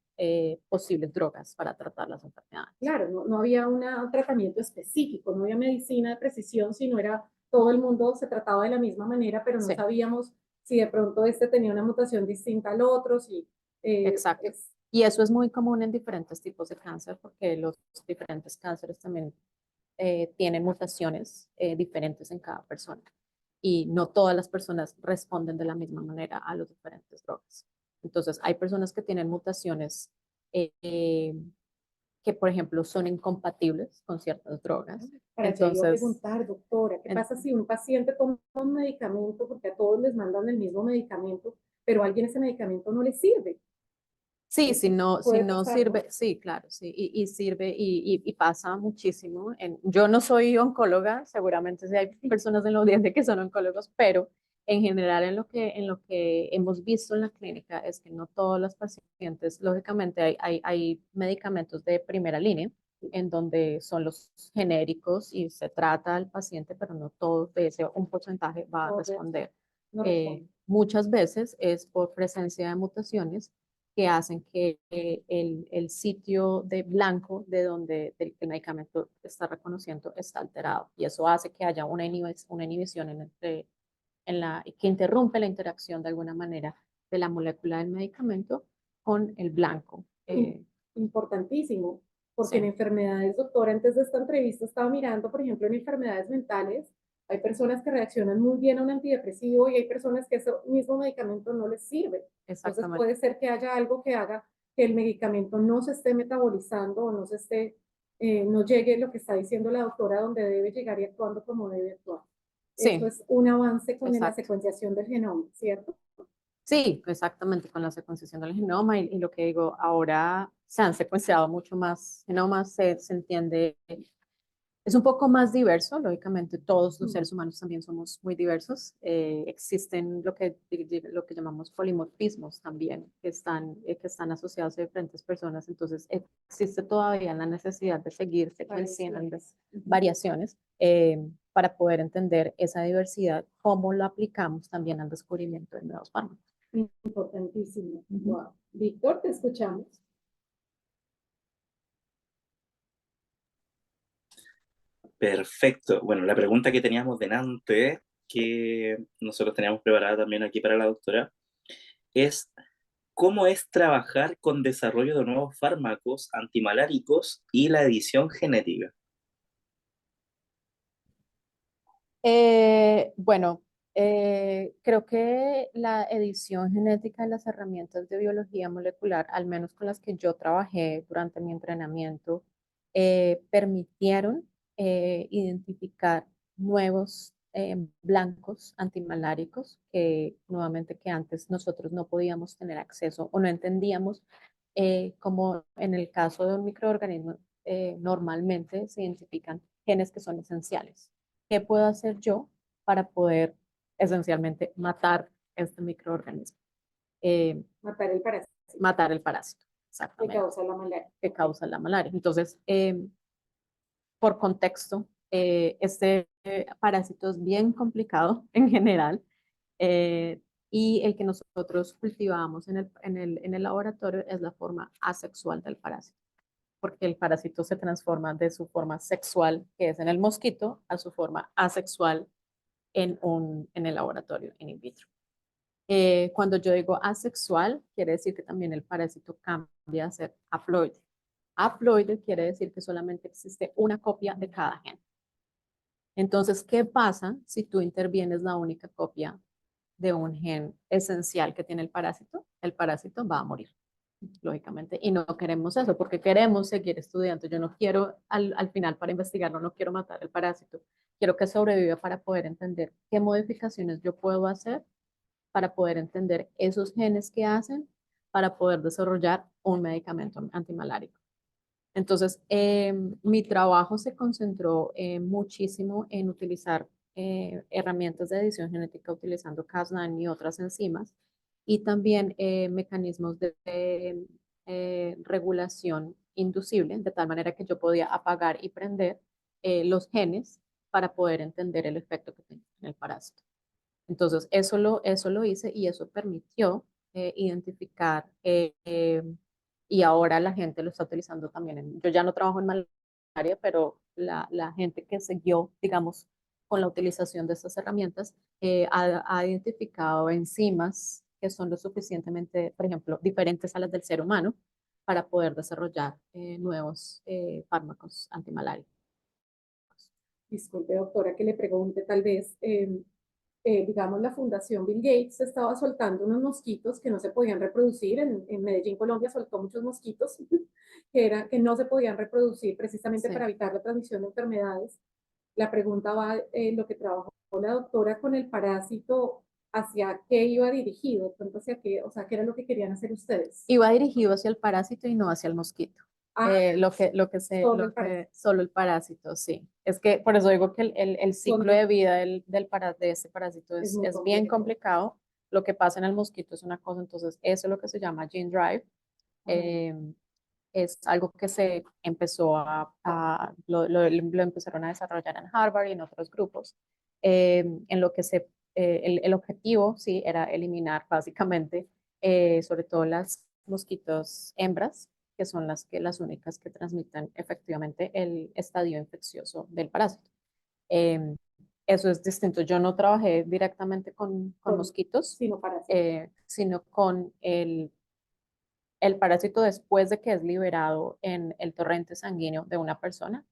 posibles drogas para tratar las enfermedades. Claro, no había un tratamiento específico, no había medicina de precisión, sino era todo el mundo se trataba de la misma manera, pero no Sí. sabíamos si de pronto este tenía una mutación distinta al otro, si... Exacto. Y eso es muy común en diferentes tipos de cáncer, porque los diferentes cánceres también tienen mutaciones diferentes en cada persona. Y no todas las personas responden de la misma manera a las diferentes drogas. Entonces, hay personas que tienen mutaciones que, por ejemplo, son incompatibles con ciertas drogas. Para allá iba a Entonces, preguntar, doctora, ¿qué pasa si un paciente toma un medicamento, porque a todos les mandan el mismo medicamento, pero a alguien ese medicamento no le sirve? sí, si Puede no pasar, ¿no? sirve, sí, claro, sí, y sirve y pasa muchísimo. Yo no soy oncóloga, seguramente sí hay personas en la audiencia que son oncólogos, pero en general en lo que hemos visto en la clínica es que no todos los pacientes, lógicamente hay medicamentos de primera línea en donde son los genéricos y se trata al paciente, pero no todos de ese un porcentaje va a responder. No responde. Muchas veces es por presencia de mutaciones que hacen que el sitio de blanco de donde el medicamento está reconociendo está alterado y eso hace que haya una inhibición que interrumpe la interacción de alguna manera de la molécula del medicamento con el blanco. Importantísimo, porque en Sí. enfermedades, doctora, antes de esta entrevista estaba mirando, por ejemplo, en enfermedades mentales, hay personas que reaccionan muy bien a un antidepresivo y hay personas que ese mismo medicamento no les sirve. Entonces puede ser que haya algo que haga que el medicamento no se esté metabolizando o no se esté, no llegue lo que está diciendo la doctora donde debe llegar y actuando como debe actuar. Sí. Eso es un avance con la Exacto. secuenciación del genoma, ¿cierto? Sí, exactamente, con la secuenciación del genoma y lo que digo, ahora se han secuenciado mucho más genomas, se entiende, es un poco más diverso, lógicamente todos los seres humanos también somos muy diversos, existen lo que llamamos polimorfismos también, que están asociados a diferentes personas, entonces existe todavía la necesidad de seguir secuenciando variaciones para poder entender esa diversidad, cómo lo aplicamos también al descubrimiento de nuevos fármacos. Importantísimo. Wow. Víctor, te escuchamos. Perfecto. Bueno, la pregunta que teníamos delante, que nosotros teníamos preparada también aquí para la doctora, es ¿cómo es trabajar con desarrollo de nuevos fármacos antimaláricos y la edición genética? Bueno, creo que la edición genética de las herramientas de biología molecular, al menos con las que yo trabajé durante mi entrenamiento, permitieron identificar nuevos blancos antimaláricos que nuevamente que antes nosotros no podíamos tener acceso o no entendíamos, como en el caso de un microorganismo, normalmente se identifican genes que son esenciales. ¿Qué puedo hacer yo para poder esencialmente matar este microorganismo? Matar el parásito. Matar el parásito, Que exactamente. causa la malaria. Que causa la malaria. Entonces, por contexto, este parásito es bien complicado en general, y el que nosotros cultivamos en el laboratorio es la forma asexual del parásito, porque el parásito se transforma de su forma sexual, que es en el mosquito, a su forma asexual en el laboratorio, in vitro. Cuando yo digo asexual, quiere decir que también el parásito cambia a ser haploide. Haploide quiere decir que solamente existe una copia de cada gen. Entonces, ¿qué pasa si tú intervienes la única copia de un gen esencial que tiene el parásito? El parásito va a morir, lógicamente, y no queremos eso porque queremos seguir estudiando. Yo no quiero, al final para investigarlo, no quiero matar el parásito, quiero que sobreviva para poder entender qué modificaciones yo puedo hacer para poder entender esos genes que hacen para poder desarrollar un medicamento antimalárico. Entonces, mi trabajo se concentró muchísimo en utilizar herramientas de edición genética utilizando Cas9 y otras enzimas y también mecanismos de regulación inducible, de tal manera que yo podía apagar y prender los genes para poder entender el efecto que tenía en el parásito. Entonces, eso lo hice y eso permitió identificar, y ahora la gente lo está utilizando también. Yo ya no trabajo en malaria, pero la gente que siguió, digamos, con la utilización de estas herramientas, ha identificado enzimas que son lo suficientemente, por ejemplo, diferentes a las del ser humano para poder desarrollar nuevos fármacos antimalarios. Disculpe, doctora, que le pregunte, tal vez, digamos, la Fundación Bill Gates estaba soltando unos mosquitos que no se podían reproducir. En Medellín, Colombia, soltó muchos mosquitos que no se podían reproducir precisamente Sí. para evitar la transmisión de enfermedades. La pregunta va, lo que trabajó la doctora con el parásito, ¿hacia qué iba dirigido? De pronto, hacia qué, o sea, ¿qué era lo que querían hacer ustedes? Iba dirigido hacia el parásito y no hacia el mosquito. Solo el parásito, sí. Es que por eso digo que el ciclo de vida de ese parásito es bien complicado. Lo que pasa en el mosquito es una cosa, entonces eso es lo que se llama gene drive. Es algo que se empezó lo empezaron a desarrollar en Harvard y en otros grupos, en lo que el objetivo, sí, era eliminar básicamente, sobre todo las mosquitos hembras, que son las únicas que transmiten efectivamente el estadio infeccioso del parásito. Eh, Eso es distinto. Yo no trabajé directamente con mosquitos, sino con el parásito después de que es liberado en el torrente sanguíneo de una persona.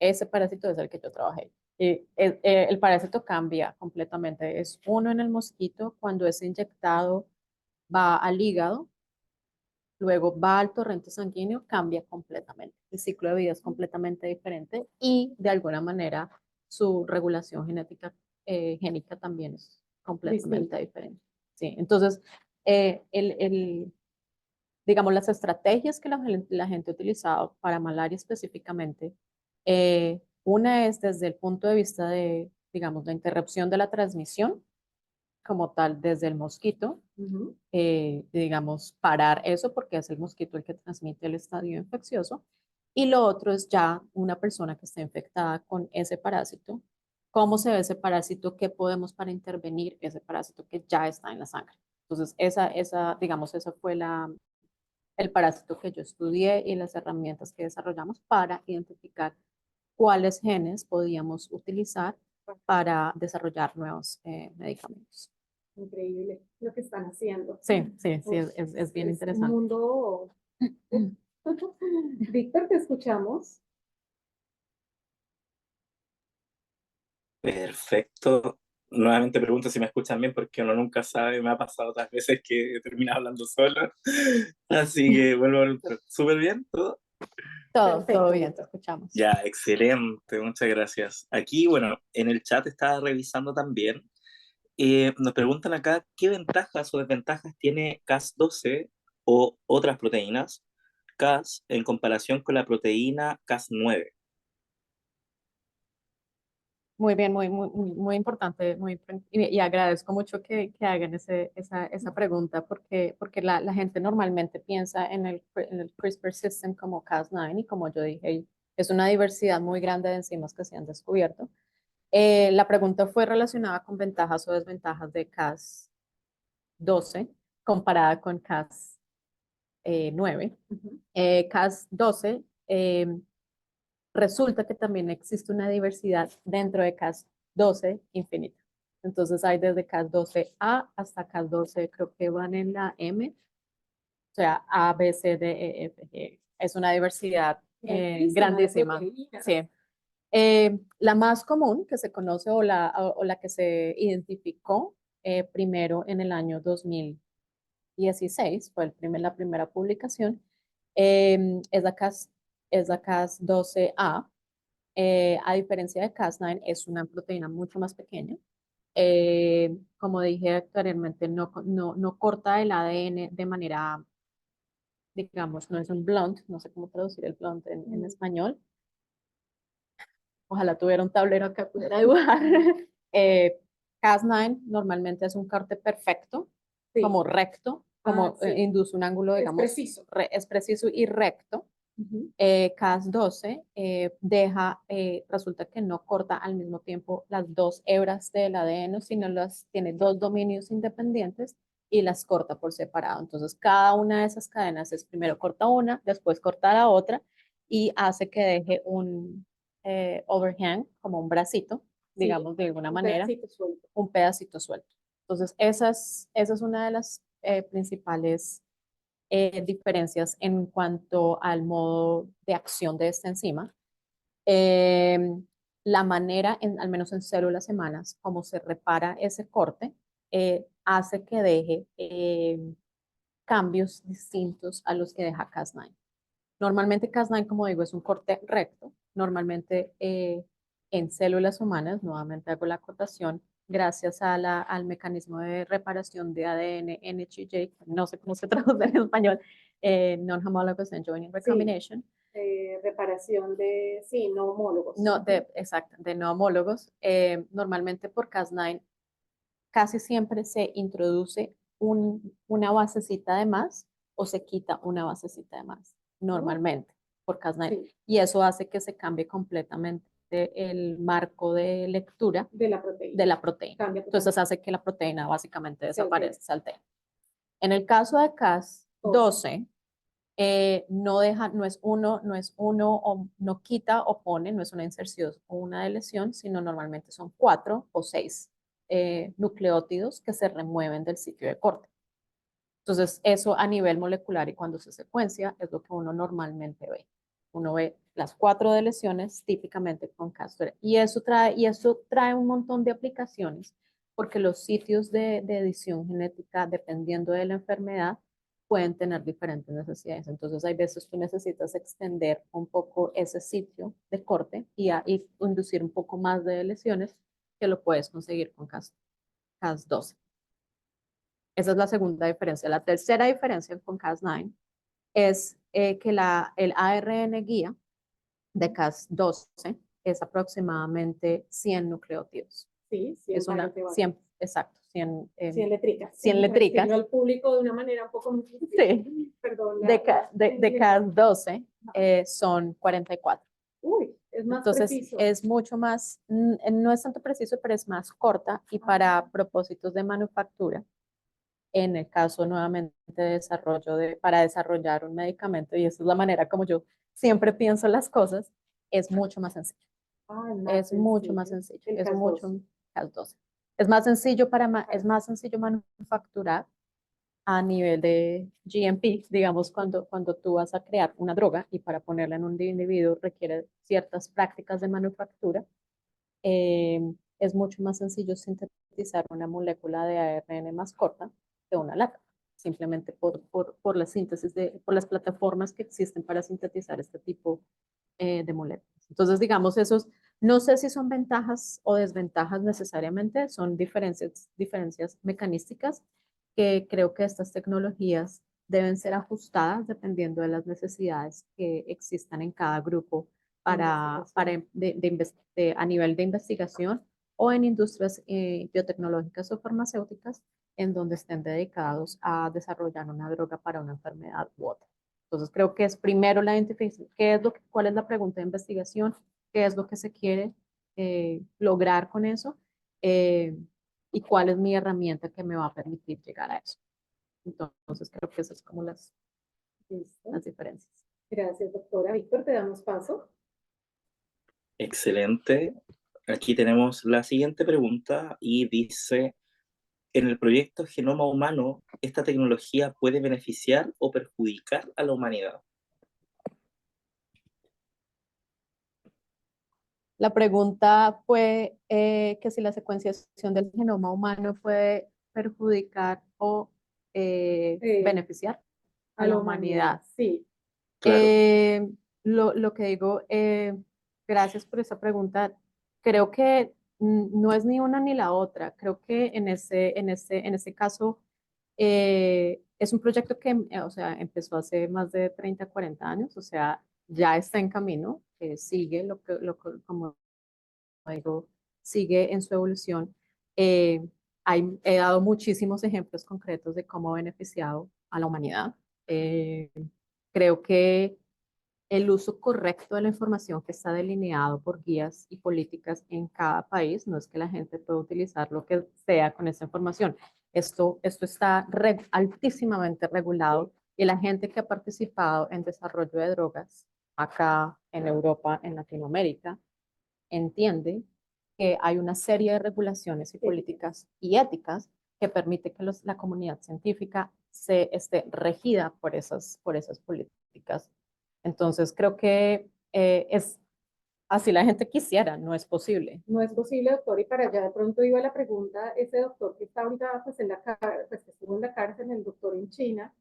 Ese parásito es el que yo trabajé. Y el parásito cambia completamente. Es uno en el mosquito, cuando es inyectado va al hígado, luego va al torrente sanguíneo, cambia completamente. El ciclo de vida es completamente diferente y de alguna manera su regulación génica también es completamente diferente. Sí, entonces digamos, las estrategias que la gente ha utilizado para malaria específicamente, una es desde el punto de vista de, digamos, la interrupción de la transmisión, como tal, desde el mosquito, digamos, parar eso porque es el mosquito el que transmite el estadio infeccioso. Y lo otro es ya una persona que está infectada con ese parásito. ¿Cómo se ve ese parásito? ¿Qué podemos para intervenir ese parásito que ya está en la sangre? Entonces, digamos, esa fue el parásito que yo estudié y las herramientas que desarrollamos para identificar cuáles genes podíamos utilizar para desarrollar nuevos medicamentos. Increíble lo que están haciendo. Sí, sí, sí, es bien interesante. Un mundo. Víctor, te escuchamos. Perfecto. Nuevamente pregunto si me escuchan bien porque uno nunca sabe, me ha pasado otras veces que termino hablando solo. Así que vuelvo a preguntar. ¿Súper bien todo? Todo bien, te escuchamos. Ya, excelente, muchas gracias. Aquí, bueno, en el chat estaba revisando también. Nos preguntan acá qué ventajas o desventajas tiene Cas12 o otras proteínas Cas en comparación con la proteína Cas9. Muy bien, muy importante, y agradezco mucho que hagan esa pregunta porque la gente normalmente piensa en el CRISPR system como Cas9 y como yo dije, es una diversidad muy grande de enzimas que se han descubierto. La pregunta fue relacionada con ventajas o desventajas de Cas12 comparada con Cas9. Cas12 resulta que también existe una diversidad dentro de Cas12 infinita. Entonces hay desde Cas12A hasta Cas12, creo que van en la M, o sea, A, B, C, D, E, F, G. Es una diversidad grandísima. Sí. La más común que se conoce o la que se identificó primero en el año 2016, fue la primera publicación, es la Cas12A. A diferencia de Cas9, es una proteína mucho más pequeña. Como dije anteriormente, no corta el ADN de manera, digamos, no es un blunt, no sé cómo traducir el blunt en español. Ojalá tuviera un tablero que pudiera dibujar. Cas9 normalmente es un corte perfecto, sí, como recto, como sí, induce un ángulo, digamos, es preciso y recto. Cas12 resulta que no corta al mismo tiempo las dos hebras del ADN, sino tiene dos dominios independientes y las corta por separado. Entonces, cada una de esas cadenas es primero corta una, después corta la otra y hace que deje un overhang, como un bracito, digamos, sí, de alguna manera, un pedacito suelto. Entonces, esa es una de las principales diferencias en cuanto al modo de acción de esta enzima. Eh, la manera, al menos en células humanas, como se repara ese corte, hace que deje cambios distintos a los que deja Cas9. Normalmente Cas9, como digo, es un corte recto. Normalmente en células humanas, nuevamente hago la acotación, gracias al mecanismo de reparación de ADN NHJ, no sé cómo se traduce en español, non-homologous joining recombination. Sí, reparación de, sí, no homólogos. No, exacto, de no homólogos. Normalmente por Cas9 casi siempre se introduce una basecita de más o se quita una basecita de más, normalmente, por Cas9. Sí. Y eso hace que se cambie completamente el marco de lectura de la proteína. Entonces hace que la proteína básicamente desaparezca, se altera. En el caso de Cas12, no es uno o no quita o pone, no es una inserción o una deleción, sino normalmente son 4 o 6 nucleótidos que se remueven del sitio de corte. Entonces, eso a nivel molecular y cuando se secuencia es lo que uno normalmente ve. Uno ve las 4 deleciones típicamente con Cas12. Y eso trae un montón de aplicaciones porque los sitios de edición genética, dependiendo de la enfermedad, pueden tener diferentes necesidades. Entonces, hay veces tú necesitas extender un poco ese sitio de corte y inducir un poco más de lesiones que lo puedes conseguir con Cas12. Esa es la segunda diferencia. La tercera diferencia con Cas9 es que el ARN guía de Cas12 es aproximadamente 100 nucleótidos. Sí, 100 Es una, pares de base. 100, exacto, 100, 100 letricas. 100 letricas. Al público de una manera un poco muy Sí. Perdón. De Cas12 son 44. Uy, es más Entonces, preciso. es mucho más, no es tanto preciso, pero es más corta y para propósitos de manufactura, en el caso nuevamente de desarrollo, para desarrollar un medicamento, y esa es la manera como yo siempre pienso las cosas, es mucho más sencillo. Es mucho más sencillo. Es mucho Cas12. Es más sencillo es más sencillo manufacturar a nivel de GMP, digamos, cuando tú vas a crear una droga y para ponerla en un individuo requiere ciertas prácticas de manufactura, es mucho más sencillo sintetizar una molécula de ARN más corta que una lata, simplemente por la síntesis, por las plataformas que existen para sintetizar este tipo de moléculas. Entonces, digamos, no sé si son ventajas o desventajas necesariamente, son diferencias mecanísticas que creo que estas tecnologías deben ser ajustadas dependiendo de las necesidades que existan en cada grupo a nivel de investigación o en industrias biotecnológicas o farmacéuticas en donde estén dedicados a desarrollar una droga para una enfermedad u otra. Entonces creo que es primero la identificación, cuál es la pregunta de investigación, qué es lo que se quiere lograr con eso y cuál es mi herramienta que me va a permitir llegar a eso. Entonces creo que esas son como las diferencias. Gracias, doctora. Víctor, te damos paso. Excelente. Aquí tenemos la siguiente pregunta y dice, en el proyecto Genoma Humano, ¿esta tecnología puede beneficiar o perjudicar a la humanidad? La pregunta fue que si la secuenciación del genoma humano puede perjudicar o beneficiar a la humanidad. Sí. Claro. Lo que digo, gracias por esa pregunta. Creo que no es ni una ni la otra. Creo que en ese caso es un proyecto que o sea, empezó hace más de 30, 40 años, o sea, ya está en camino, sigue como digo, sigue en su evolución. Eh, he dado muchísimos ejemplos concretos de cómo ha beneficiado a la humanidad. Eh, creo que el uso correcto de la información que está delineado por guías y políticas en cada país, no es que la gente pueda utilizar lo que sea con esa información. Esto está altísimamente regulado y la gente que ha participado en desarrollo de drogas acá en Europa, en Latinoamérica, entiende que hay una serie de regulaciones y políticas y éticas que permite que la comunidad científica se esté regida por esas políticas. Entonces creo que es así la gente quisiera, no es posible. No es posible, doctor, y para allá de pronto iba la pregunta, ese doctor que está ahorita pues, pues, que estuvo en la cárcel, el doctor en China,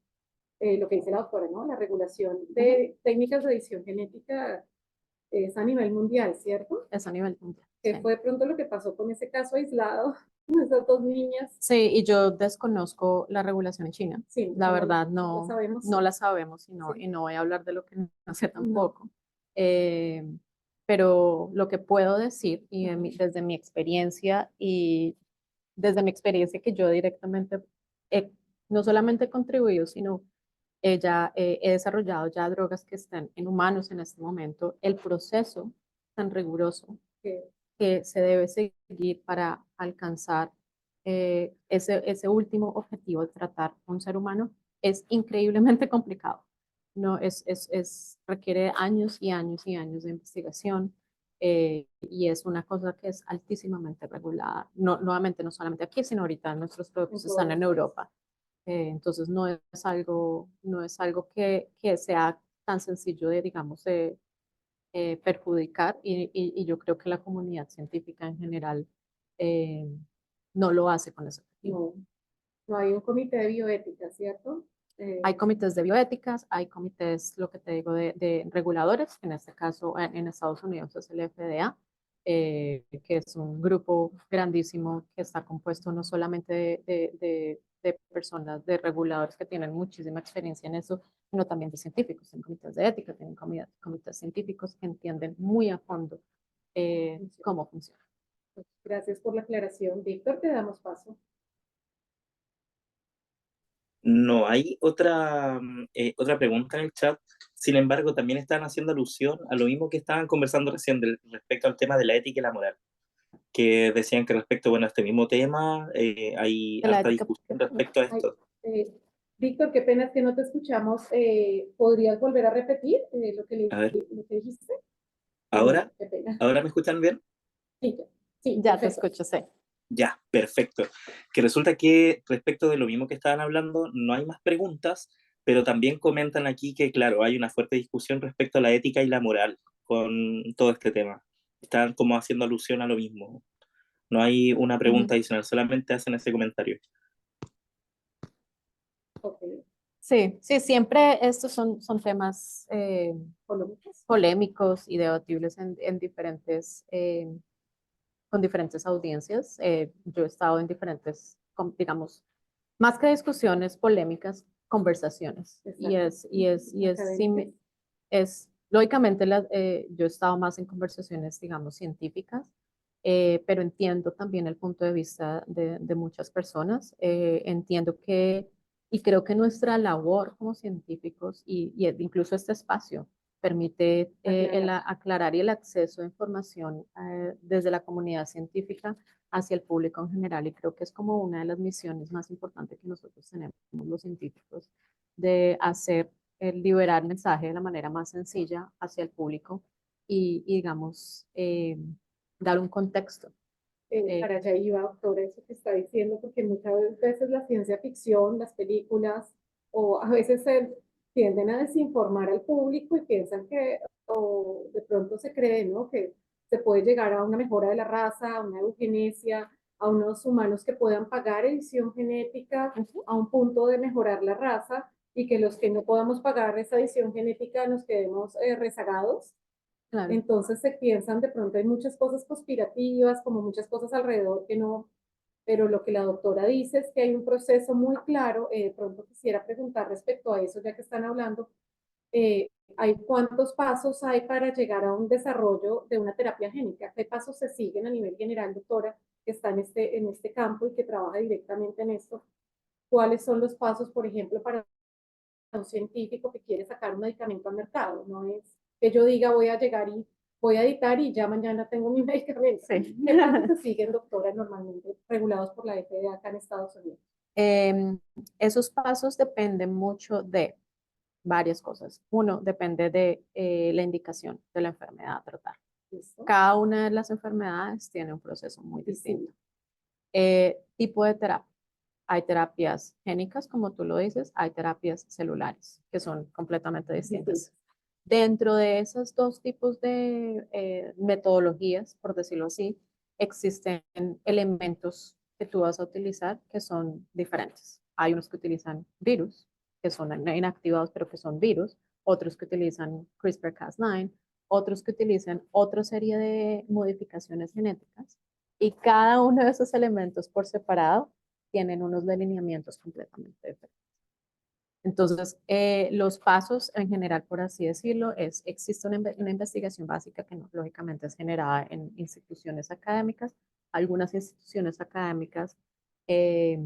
lo que dice la doctora, ¿no? La regulación de técnicas de edición genética es a nivel mundial, ¿cierto? Es a nivel mundial. ¿Qué fue de pronto lo que pasó con ese caso aislado de esas dos niñas? Sí, y yo desconozco la regulación en China. Sí, la verdad no la sabemos, no la sabemos y no voy a hablar de lo que no sé tampoco. Pero lo que puedo decir y desde mi experiencia y desde mi experiencia que yo directamente no solamente he contribuido, sino he desarrollado ya drogas que están en humanos en este momento, el proceso tan riguroso que se debe seguir para alcanzar ese último objetivo de tratar a un ser humano es increíblemente complicado. No, requiere años y años y años de investigación y es una cosa que es altísimamente regulada. No, nuevamente, no solamente aquí, sino ahorita nuestros productos están en Europa. Entonces no es algo que sea tan sencillo de, digamos, de perjudicar y yo creo que la comunidad científica en general eh, no lo hace con ese objetivo. No, no hay un comité de bioética, ¿cierto? Hay comités de bioéticas, hay comités, lo que te digo, de reguladores, en este caso en Estados Unidos es el FDA, que es un grupo grandísimo que está compuesto no solamente de de personas, de reguladores que tienen muchísima experiencia en eso, sino también de científicos, tienen comités de ética, tienen comités científicos que entienden muy a fondo cómo funciona. Gracias por la aclaración. Víctor, te damos paso. No hay otra pregunta en el chat. Sin embargo, también están haciendo alusión a lo mismo que estaban conversando recién respecto al tema de la ética y la moral, que decían que respecto, bueno, a este mismo tema hay De la harta ética. discusión respecto a Ay, esto. Víctor, qué pena es que no te escuchamos. ¿Podrías volver a repetir A ver, lo que dijiste? ¿ahora? Qué pena. ¿Ahora me escuchan bien? Sí, sí, Ya te perfecto. escucho, sí. Ya, perfecto. Que resulta que respecto de lo mismo que estaban hablando, no hay más preguntas, pero también comentan aquí que, claro, hay una fuerte discusión respecto a la ética y la moral con todo este tema. Están como haciendo alusión a lo mismo. No hay una pregunta adicional, solamente hacen ese comentario. Ok, Sí, sí, siempre estos son temas ¿polémicas? polémicos y debatibles en diferentes, con diferentes audiencias. Yo he estado en diferentes, digamos, más que discusiones polémicas, conversaciones. Académicas. Lógicamente, yo he estado más en conversaciones, digamos, científicas, pero entiendo también el punto de vista de muchas personas. Entiendo que, y creo que nuestra labor como científicos, y incluso este espacio, permite aclarar y el acceso a información desde la comunidad científica hacia el público en general, y creo que es como una de las misiones más importantes que nosotros tenemos los científicos, de hacer, liberar mensaje de la manera más sencilla hacia el público y digamos, dar un contexto. Para allá iba, doctora, eso que está diciendo, porque muchas veces la ciencia ficción, las películas, o a veces se tienden a desinformar al público y piensan que, o de pronto se cree, ¿no? Que se puede llegar a una mejora de la raza, a una eugenesia, a unos humanos que puedan pagar edición genética a un punto de mejorar la raza y que los que no podamos pagar esa edición genética nos quedemos rezagados. Claro. Entonces se piensan, de pronto hay muchas cosas conspirativas, como muchas cosas alrededor que no, pero lo que la doctora dice es que hay un proceso muy claro. De pronto quisiera preguntar respecto a eso, ya que están hablando, hay cuántos pasos hay para llegar a un desarrollo de una terapia génica, qué pasos se siguen a nivel general, doctora, que está en este campo y que trabaja directamente en esto. ¿Cuáles son los pasos, por ejemplo, para un científico que quiere sacar un medicamento al mercado? No es que yo diga voy a llegar y voy a editar y ya mañana tengo mi medicamento. Sí. ¿Qué pasos se siguen, doctora, normalmente regulados por la FDA acá en Estados Unidos? Esos pasos dependen mucho de varias cosas. Uno, depende de la indicación de la enfermedad a tratar. ¿Listo? Cada una de las enfermedades tiene un proceso muy distinto. Tipo de terapia. Hay terapias génicas, como tú lo dices, hay terapias celulares, que son completamente distintas. Dentro de esos dos tipos de metodologías, por decirlo así, existen elementos que tú vas a utilizar que son diferentes. Hay unos que utilizan virus, que son inactivados, pero que son virus, otros que utilizan CRISPR-Cas9, otros que utilizan otra serie de modificaciones genéticas, y cada uno de esos elementos por separado tienen unos delineamientos completamente diferentes. Entonces, los pasos en general, por así decirlo, existe una investigación básica que no, lógicamente es generada en instituciones académicas. Algunas instituciones académicas eh,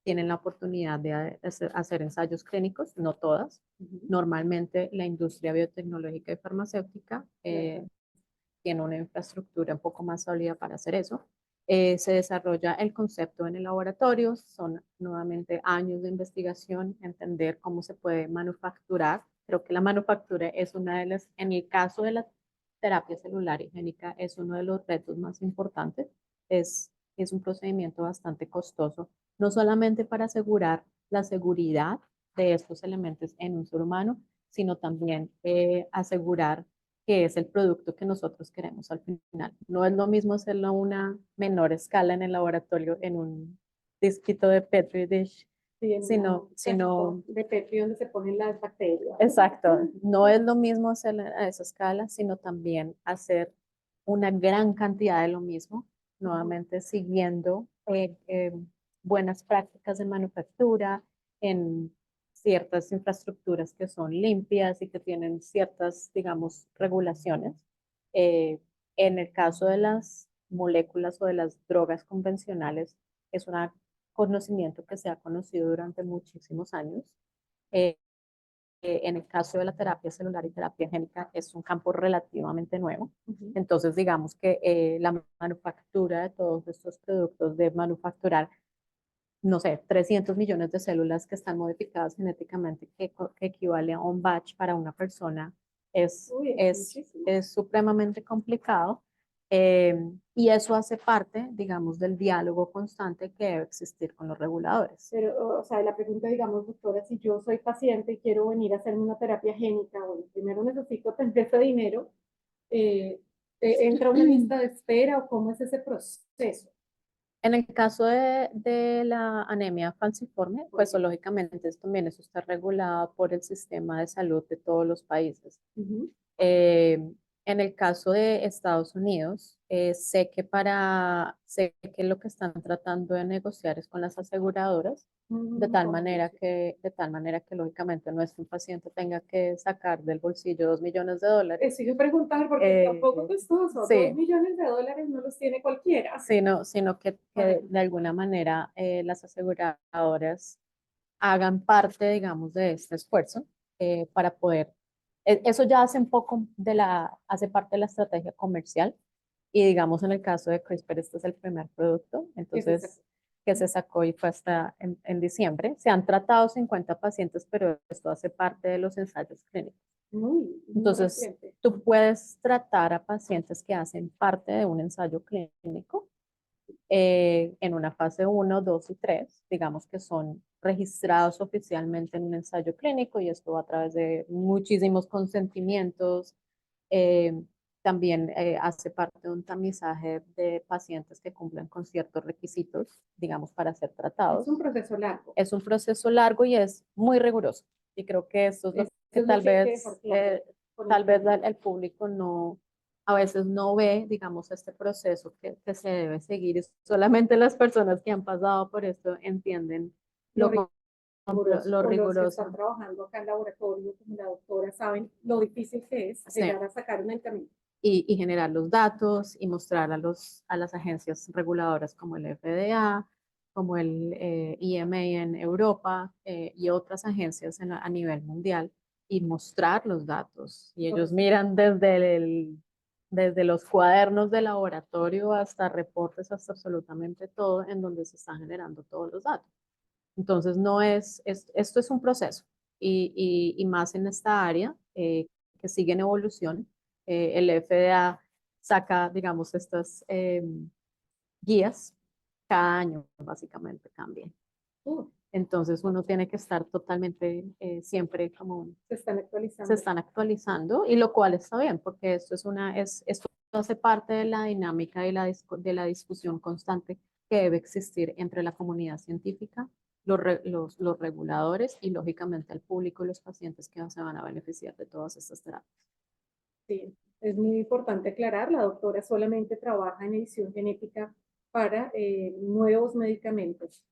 tienen la oportunidad de hacer ensayos clínicos, no todas. Normalmente la industria biotecnológica y farmacéutica tiene una infraestructura un poco más sólida para hacer eso. Se desarrolla el concepto en el laboratorio, son nuevamente años de investigación, entender cómo se puede manufacturar. Creo que la manufactura es una de las, en el caso de la terapia celular y génica, es uno de los retos más importantes. Es un procedimiento bastante costoso, no solamente para asegurar la seguridad de estos elementos en un ser humano, sino también asegurar que es el producto que nosotros queremos al final. No es lo mismo hacerlo a una menor escala en el laboratorio, en un disquito de Petri dish, Sí, sino de Petri donde se ponen las bacterias. exacto, no es lo mismo hacerlo a esa escala, sino también hacer una gran cantidad de lo mismo, nuevamente siguiendo buenas prácticas de manufactura, en ciertas infraestructuras que son limpias y que tienen ciertas, digamos, regulaciones. Eh, en el caso de las moléculas o de las drogas convencionales, es un conocimiento que se ha conocido durante muchísimos años. Eh, en el caso de la terapia celular y terapia génica es un campo relativamente nuevo. Entonces, digamos que la manufactura de todos estos productos, de manufacturar, no sé, 300 millones de células que están modificadas genéticamente, que equivale a un batch para una persona, es supremamente complicado. Y eso hace parte, digamos, del diálogo constante que debe existir con los reguladores. Pero, o sea, la pregunta, digamos, doctora, si yo soy paciente y quiero venir a hacerme una terapia génica, bueno, primero necesito tener ese dinero, ¿entra una lista de espera o cómo es ese proceso? En el caso de la anemia falciforme, pues lógicamente también eso está regulado por el sistema de salud de todos los países. Eh, en el caso de Estados Unidos, sé que lo que están tratando de negociar es con las aseguradoras, de tal manera que lógicamente nuestro paciente tenga que sacar del bolsillo $2 millones. Eso iba a preguntar porque es un poco costoso, Sí. $2 millones no los tiene cualquiera. Sino que de alguna manera las aseguradoras hagan parte, digamos, de este esfuerzo para poder, eso ya hace parte de la estrategia comercial y digamos en el caso de CRISPR este es el primer producto, entonces que se sacó y fue hasta en diciembre. Se han tratado 50 pacientes, pero esto hace parte de los ensayos clínicos. Entonces, tú puedes tratar a pacientes que hacen parte de un ensayo clínico en una fase 1, 2 y 3, digamos que son registrados oficialmente en un ensayo clínico y esto va a través de muchísimos consentimientos. Eh, También hace parte de un tamizaje de pacientes que cumplen con ciertos requisitos, digamos, para ser tratados. Es un proceso largo. Es un proceso largo y es muy riguroso. Y creo que esto es lo que tal vez el público no, a veces no ve, digamos, este proceso que se debe seguir. Solamente las personas que han pasado por esto entienden lo riguroso. Los que están trabajando acá en el laboratorio, como la doctora, saben lo difícil que es llegar a sacar un medicamento. Y generar los datos y mostrar a las agencias reguladoras como el FDA, como el EMA en Europa y otras agencias a nivel mundial y mostrar los datos. Y ellos miran desde los cuadernos de laboratorio hasta reportes, hasta absolutamente todo en donde se están generando todos los datos. Entonces, esto es un proceso y más en esta área que sigue en evolución. El FDA saca, digamos, estas guías cada año, básicamente cambian. Entonces uno tiene que estar totalmente siempre como se están actualizando y lo cual está bien porque esto hace parte de la dinámica y de la discusión constante que debe existir entre la comunidad científica, los reguladores y lógicamente el público y los pacientes que se van a beneficiar de todas estas terapias. Sí, es muy importante aclarar, la doctora solamente trabaja en edición genética para nuevos medicamentos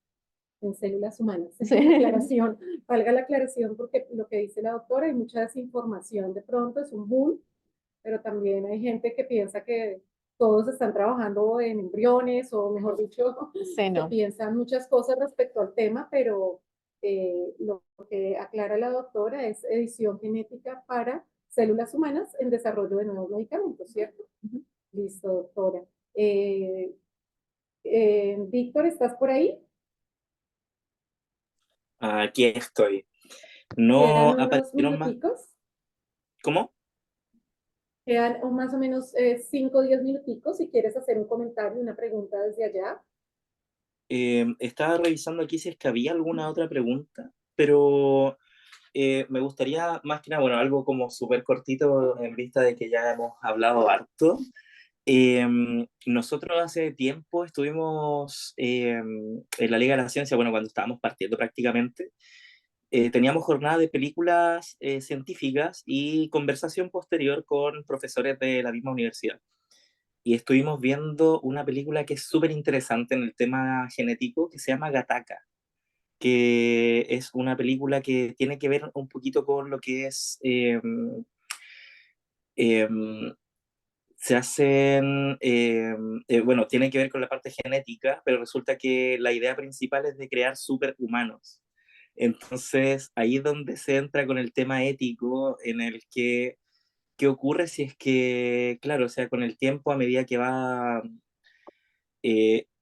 en células humanas. Sí. Valga la aclaración porque lo que dice la doctora, hay mucha desinformación de pronto, es un boom, pero también hay gente que piensa que todos están trabajando en embriones o mejor dicho, que piensan muchas cosas respecto al tema, pero lo que aclara la doctora es edición genética para células humanas en desarrollo de nuevos medicamentos, ¿cierto? Listo, doctora. Víctor, ¿estás por ahí? Aquí estoy. No aparecieron más. ¿Cómo? Quedan más o menos 5 o 10 minuticos si quieres hacer un comentario, una pregunta desde allá. Estaba revisando aquí si es que había alguna otra pregunta, pero me gustaría más que nada, bueno, algo como súper cortito en vista de que ya hemos hablado harto. Nosotros hace tiempo estuvimos en la Liga de la Ciencia, bueno, cuando estábamos partiendo prácticamente, teníamos jornada de películas científicas y conversación posterior con profesores de la misma universidad. y estuvimos viendo una película que es súper interesante en el tema genético, que se llama Gattaca, que es una película que tiene que ver un poquito con lo que es, em, se hacen, bueno, tiene que ver con la parte genética, pero resulta que la idea principal es de crear superhumanos. Entonces, ahí es donde se entra con el tema ético, en el que, ¿qué ocurre si es que, claro, o sea, con el tiempo, a medida que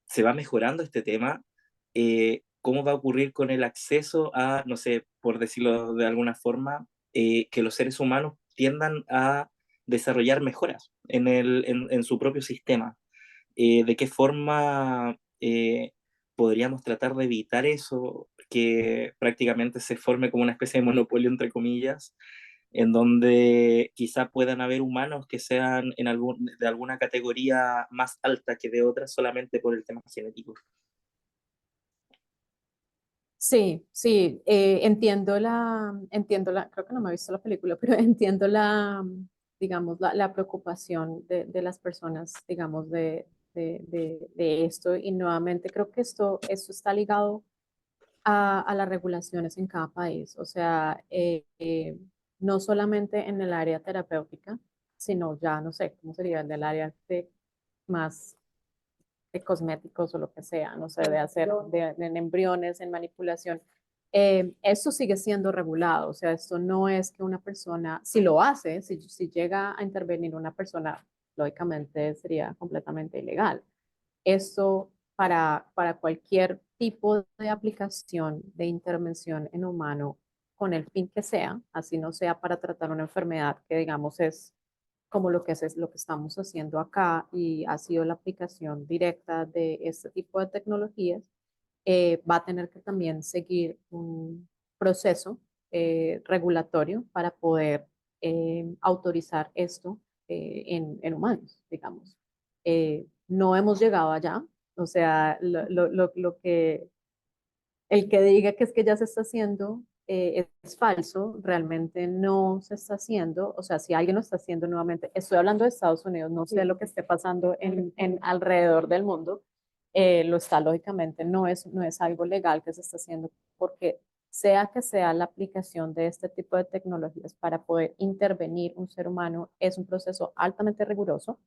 se va mejorando este tema, cómo va a ocurrir con el acceso a, no sé, por decirlo de alguna forma, que los seres humanos tiendan a desarrollar mejoras en su propio sistema? ¿De qué forma podríamos tratar de evitar eso, que prácticamente se forme como una especie de monopolio, entre comillas, en donde quizá puedan haber humanos que sean de alguna categoría más alta que de otras solamente por el tema genético? Sí, sí, creo que no me he visto la película, pero entiendo digamos, la preocupación de las personas, digamos, de esto. Y nuevamente creo que esto está ligado a las regulaciones en cada país. O sea, no solamente en el área terapéutica, sino ya, no sé, ¿cómo sería? En el área de más de cosméticos o lo que sea, no sé, de hacer en embriones, en manipulación. Eso sigue siendo regulado, o sea, esto no es que una persona, si lo hace, si llega a intervenir una persona, lógicamente sería completamente ilegal. Esto para cualquier tipo de aplicación de intervención en humano, con el fin que sea, así no sea para tratar una enfermedad que digamos es como es lo que estamos haciendo acá y ha sido la aplicación directa de este tipo de tecnologías, va a tener que también seguir un proceso regulatorio para poder autorizar esto en humanos, digamos. No hemos llegado allá, o sea, lo que el que diga que es que ya se está haciendo es falso, realmente no se está haciendo, o sea, si alguien lo está haciendo nuevamente, estoy hablando de Estados Unidos, no sé lo que esté pasando en alrededor del mundo, lo está lógicamente, no es algo legal que se está haciendo, porque sea que sea la aplicación de este tipo de tecnologías para poder intervenir un ser humano, es un proceso altamente riguroso,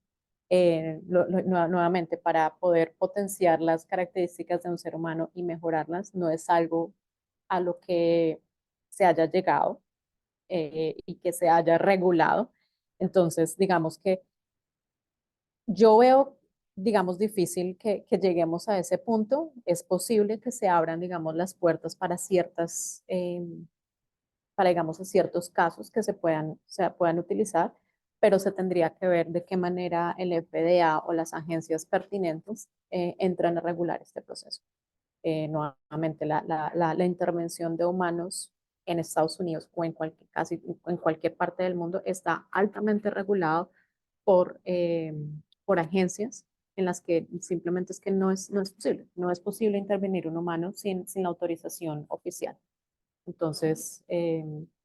nuevamente, para poder potenciar las características de un ser humano y mejorarlas, no es algo a lo que se haya llegado y que se haya regulado. Entonces, digamos que yo veo, digamos, difícil que lleguemos a ese punto. Es posible que se abran, digamos, las puertas para para, digamos, ciertos casos que se puedan utilizar, pero se tendría que ver de qué manera el FDA o las agencias pertinentes entran a regular este proceso. Nuevamente, la intervención de humanos en Estados Unidos o casi en cualquier parte del mundo está altamente regulado por agencias en las que simplemente es que no es posible intervenir un humano sin la autorización oficial. Entonces,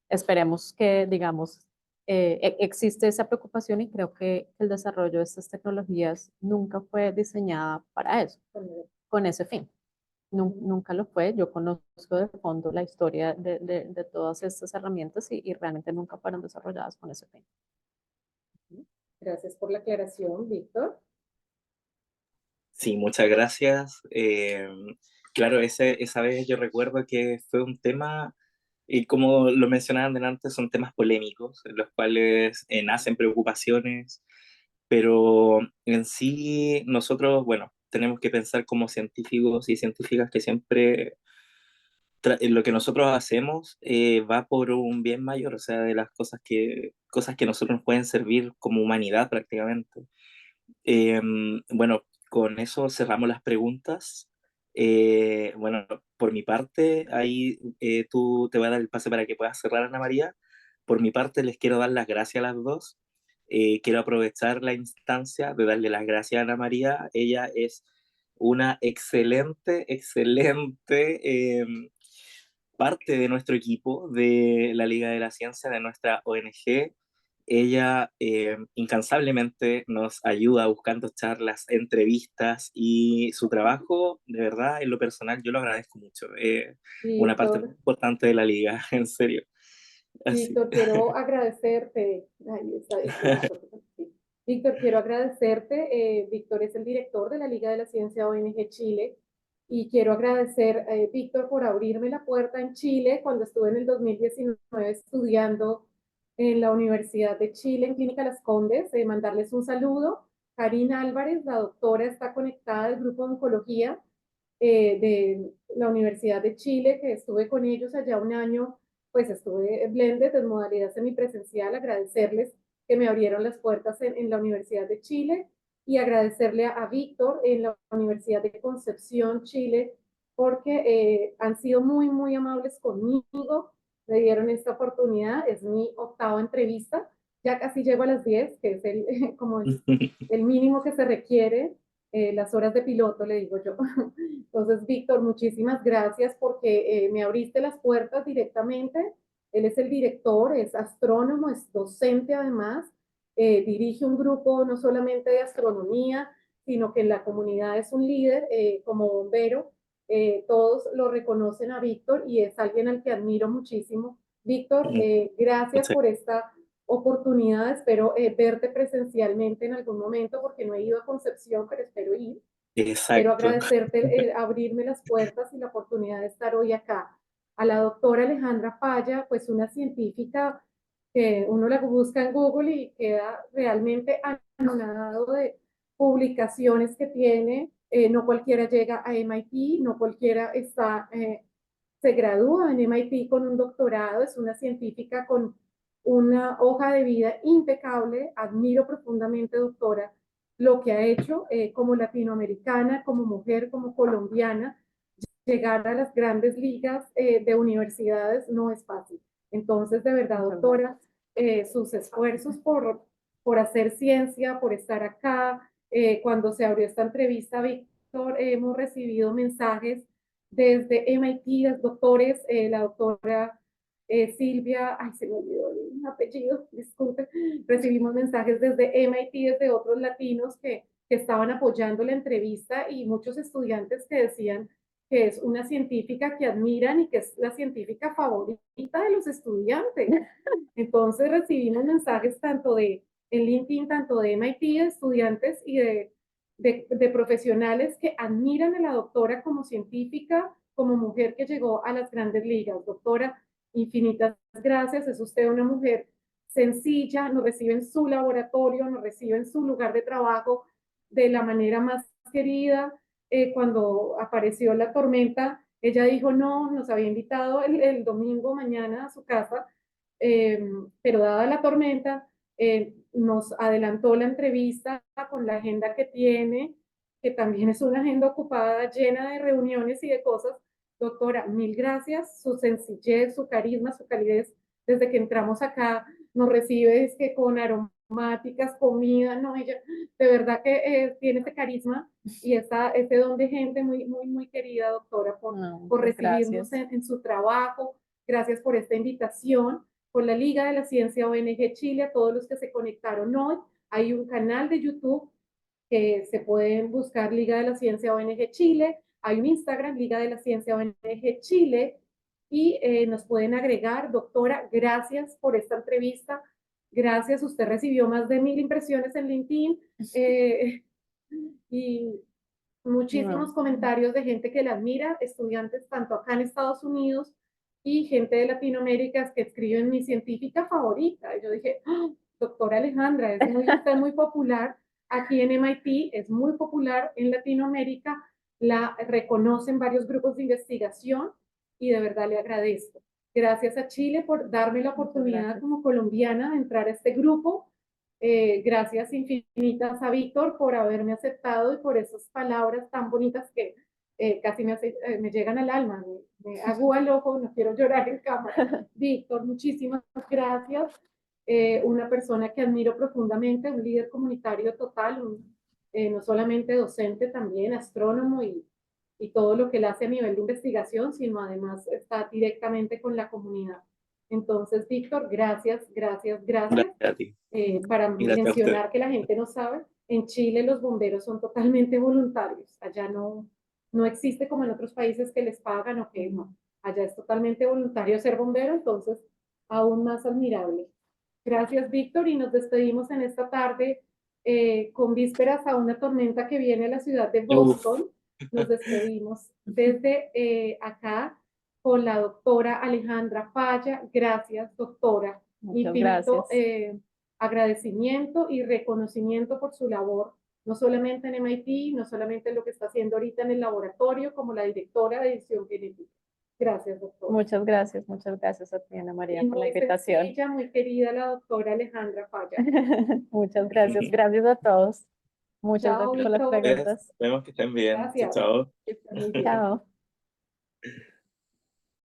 esperemos que, digamos, existe esa preocupación y creo que el desarrollo de estas tecnologías nunca fue diseñada para eso, con ese fin. Nunca lo fue. Yo conozco de fondo la historia de todas estas herramientas y realmente nunca fueron desarrolladas con ese fin. Gracias por la aclaración, Víctor. Sí, muchas gracias. Claro, esa vez yo recuerdo que fue un tema, y como lo mencionaban delante, son temas polémicos, en los cuales nacen preocupaciones, pero en sí nosotros, bueno, tenemos que pensar como científicos y científicas que siempre lo que nosotros hacemos va por un bien mayor, o sea, de las cosas que nosotros nos pueden servir como humanidad prácticamente. Bueno, con eso cerramos las preguntas. Bueno, por mi parte, ahí tú te voy a dar el pase para que puedas cerrar, Ana María. Por mi parte, les quiero dar las gracias a las dos. Quiero aprovechar la instancia de darle las gracias a Ana María. Ella es una excelente parte de nuestro equipo de la Liga de la Ciencia, de nuestra ONG. ella incansablemente nos ayuda buscando charlas, entrevistas, y su trabajo, de verdad, en lo personal, yo lo agradezco mucho. Una parte muy Víctor, importante de la liga, en serio. Así. Víctor, quiero agradecerte. Ay, sí. Víctor, quiero agradecerte. Víctor es el director de la Liga de la Ciencia ONG Chile. Y quiero agradecer, Víctor, por abrirme la puerta en Chile cuando estuve en el 2019 estudiando en la Universidad de Chile, en Clínica Las Condes. Mandarles un saludo. Karina Álvarez, la doctora, está conectada del grupo de oncología de la Universidad de Chile, que estuve con ellos allá un año, pues estuve blended en modalidad semipresencial, agradecerles que me abrieron las puertas en la Universidad de Chile y agradecerle a Víctor en la Universidad de Concepción, Chile, porque han sido muy, muy amables conmigo, me dieron esta oportunidad, es mi octava entrevista, ya casi llego a las 10, que es como el mínimo que se requiere, las horas de piloto, le digo yo. Entonces, Víctor, muchísimas gracias porque me abriste las puertas directamente. Él es el director, es astrónomo, es docente además, dirige un grupo no solamente de astronomía, sino que en la comunidad es un líder como bombero. Todos lo reconocen a Víctor y es alguien al que admiro muchísimo. Víctor, gracias Muchas- por esta oportunidad. Espero verte presencialmente en algún momento porque no he ido a Concepción, pero espero ir. Quiero Exacto. agradecerte abrirme las puertas y la oportunidad de estar hoy acá. A la doctora Alejandra Paya, pues una científica que uno la busca en Google y queda realmente anonadado de publicaciones que tiene. No cualquiera llega a MIT, no cualquiera se gradúa en MIT con un doctorado, es una científica con una hoja de vida impecable. Admiro profundamente, doctora, lo que ha hecho como latinoamericana, como mujer, como colombiana. Llegar a las grandes ligas de universidades no es fácil. Entonces, de verdad, doctora, sus esfuerzos por hacer ciencia, por estar acá. Cuando se abrió esta entrevista, Víctor, hemos recibido mensajes desde MIT, los doctores, la doctora Silvia, ay, se me olvidó el apellido, disculpe, recibimos mensajes desde MIT, desde otros latinos que estaban apoyando la entrevista y muchos estudiantes que decían que es una científica que admiran y que es la científica favorita de los estudiantes. Entonces recibimos mensajes tanto en LinkedIn, tanto de MIT, de estudiantes y de profesionales que admiran a la doctora como científica, como mujer que llegó a las grandes ligas. Doctora, infinitas gracias, es usted una mujer sencilla, nos recibe en su laboratorio, nos recibe en su lugar de trabajo de la manera más querida. Cuando apareció la tormenta, ella dijo no, nos había invitado el domingo mañana a su casa, pero dada la tormenta, nos adelantó la entrevista con la agenda que tiene, que también es una agenda ocupada, llena de reuniones y de cosas. Doctora, mil gracias, su sencillez, su carisma, su calidez, desde que entramos acá, nos recibe es que con aromáticas, comida, no, ella de verdad que tiene ese carisma y ese don de gente muy, muy, muy querida, doctora, por recibirnos en su trabajo. Gracias por esta invitación, por la Liga de la Ciencia ONG Chile, a todos los que se conectaron hoy. Hay un canal de YouTube que se pueden buscar Liga de la Ciencia ONG Chile, hay un Instagram, Liga de la Ciencia ONG Chile, y nos pueden agregar. Doctora, gracias por esta entrevista, gracias, usted recibió más de 1000 impresiones en LinkedIn y muchísimos comentarios de gente que la admira, estudiantes tanto acá en Estados Unidos y gente de Latinoamérica que escriben mi científica favorita. Y yo dije, oh, doctora Alejandra, está muy popular aquí en MIT, es muy popular en Latinoamérica, la reconocen varios grupos de investigación y de verdad le agradezco. Gracias a Chile por darme la oportunidad como colombiana de entrar a este grupo. Gracias infinitas a Víctor por haberme aceptado y por esas palabras tan bonitas que casi me llegan al alma, me agúa el ojo, no quiero llorar en cámara. Víctor, muchísimas gracias. Una persona que admiro profundamente, un líder comunitario total, no solamente docente, también astrónomo y todo lo que él hace a nivel de investigación, sino además está directamente con la comunidad. Entonces, Víctor, gracias. Gracias a ti. Para Y gracias a usted. mencionar que la gente no sabe, en Chile los bomberos son totalmente voluntarios. Allá no existe como en otros países que les pagan o que no. Allá es totalmente voluntario ser bombero, entonces aún más admirable. Gracias, Víctor, y nos despedimos en esta tarde con vísperas a una tormenta que viene a la ciudad de Boston. Nos despedimos desde acá con la doctora Alejandra Falla. Gracias, doctora. Muchas Infinito gracias. agradecimiento y reconocimiento por su labor, no solamente en MIT, no solamente en lo que está haciendo ahorita en el laboratorio como la directora de edición genética. Gracias, doctora. Muchas gracias a ti, Ana María, Y por la muy invitación. sencilla, muy querida la doctora Alejandra Falla. Muchas gracias a todos. Muchas Chao, gracias por las Víctor. preguntas. Esperemos que estén bien. Gracias. Chao. Que estén muy bien. Chao.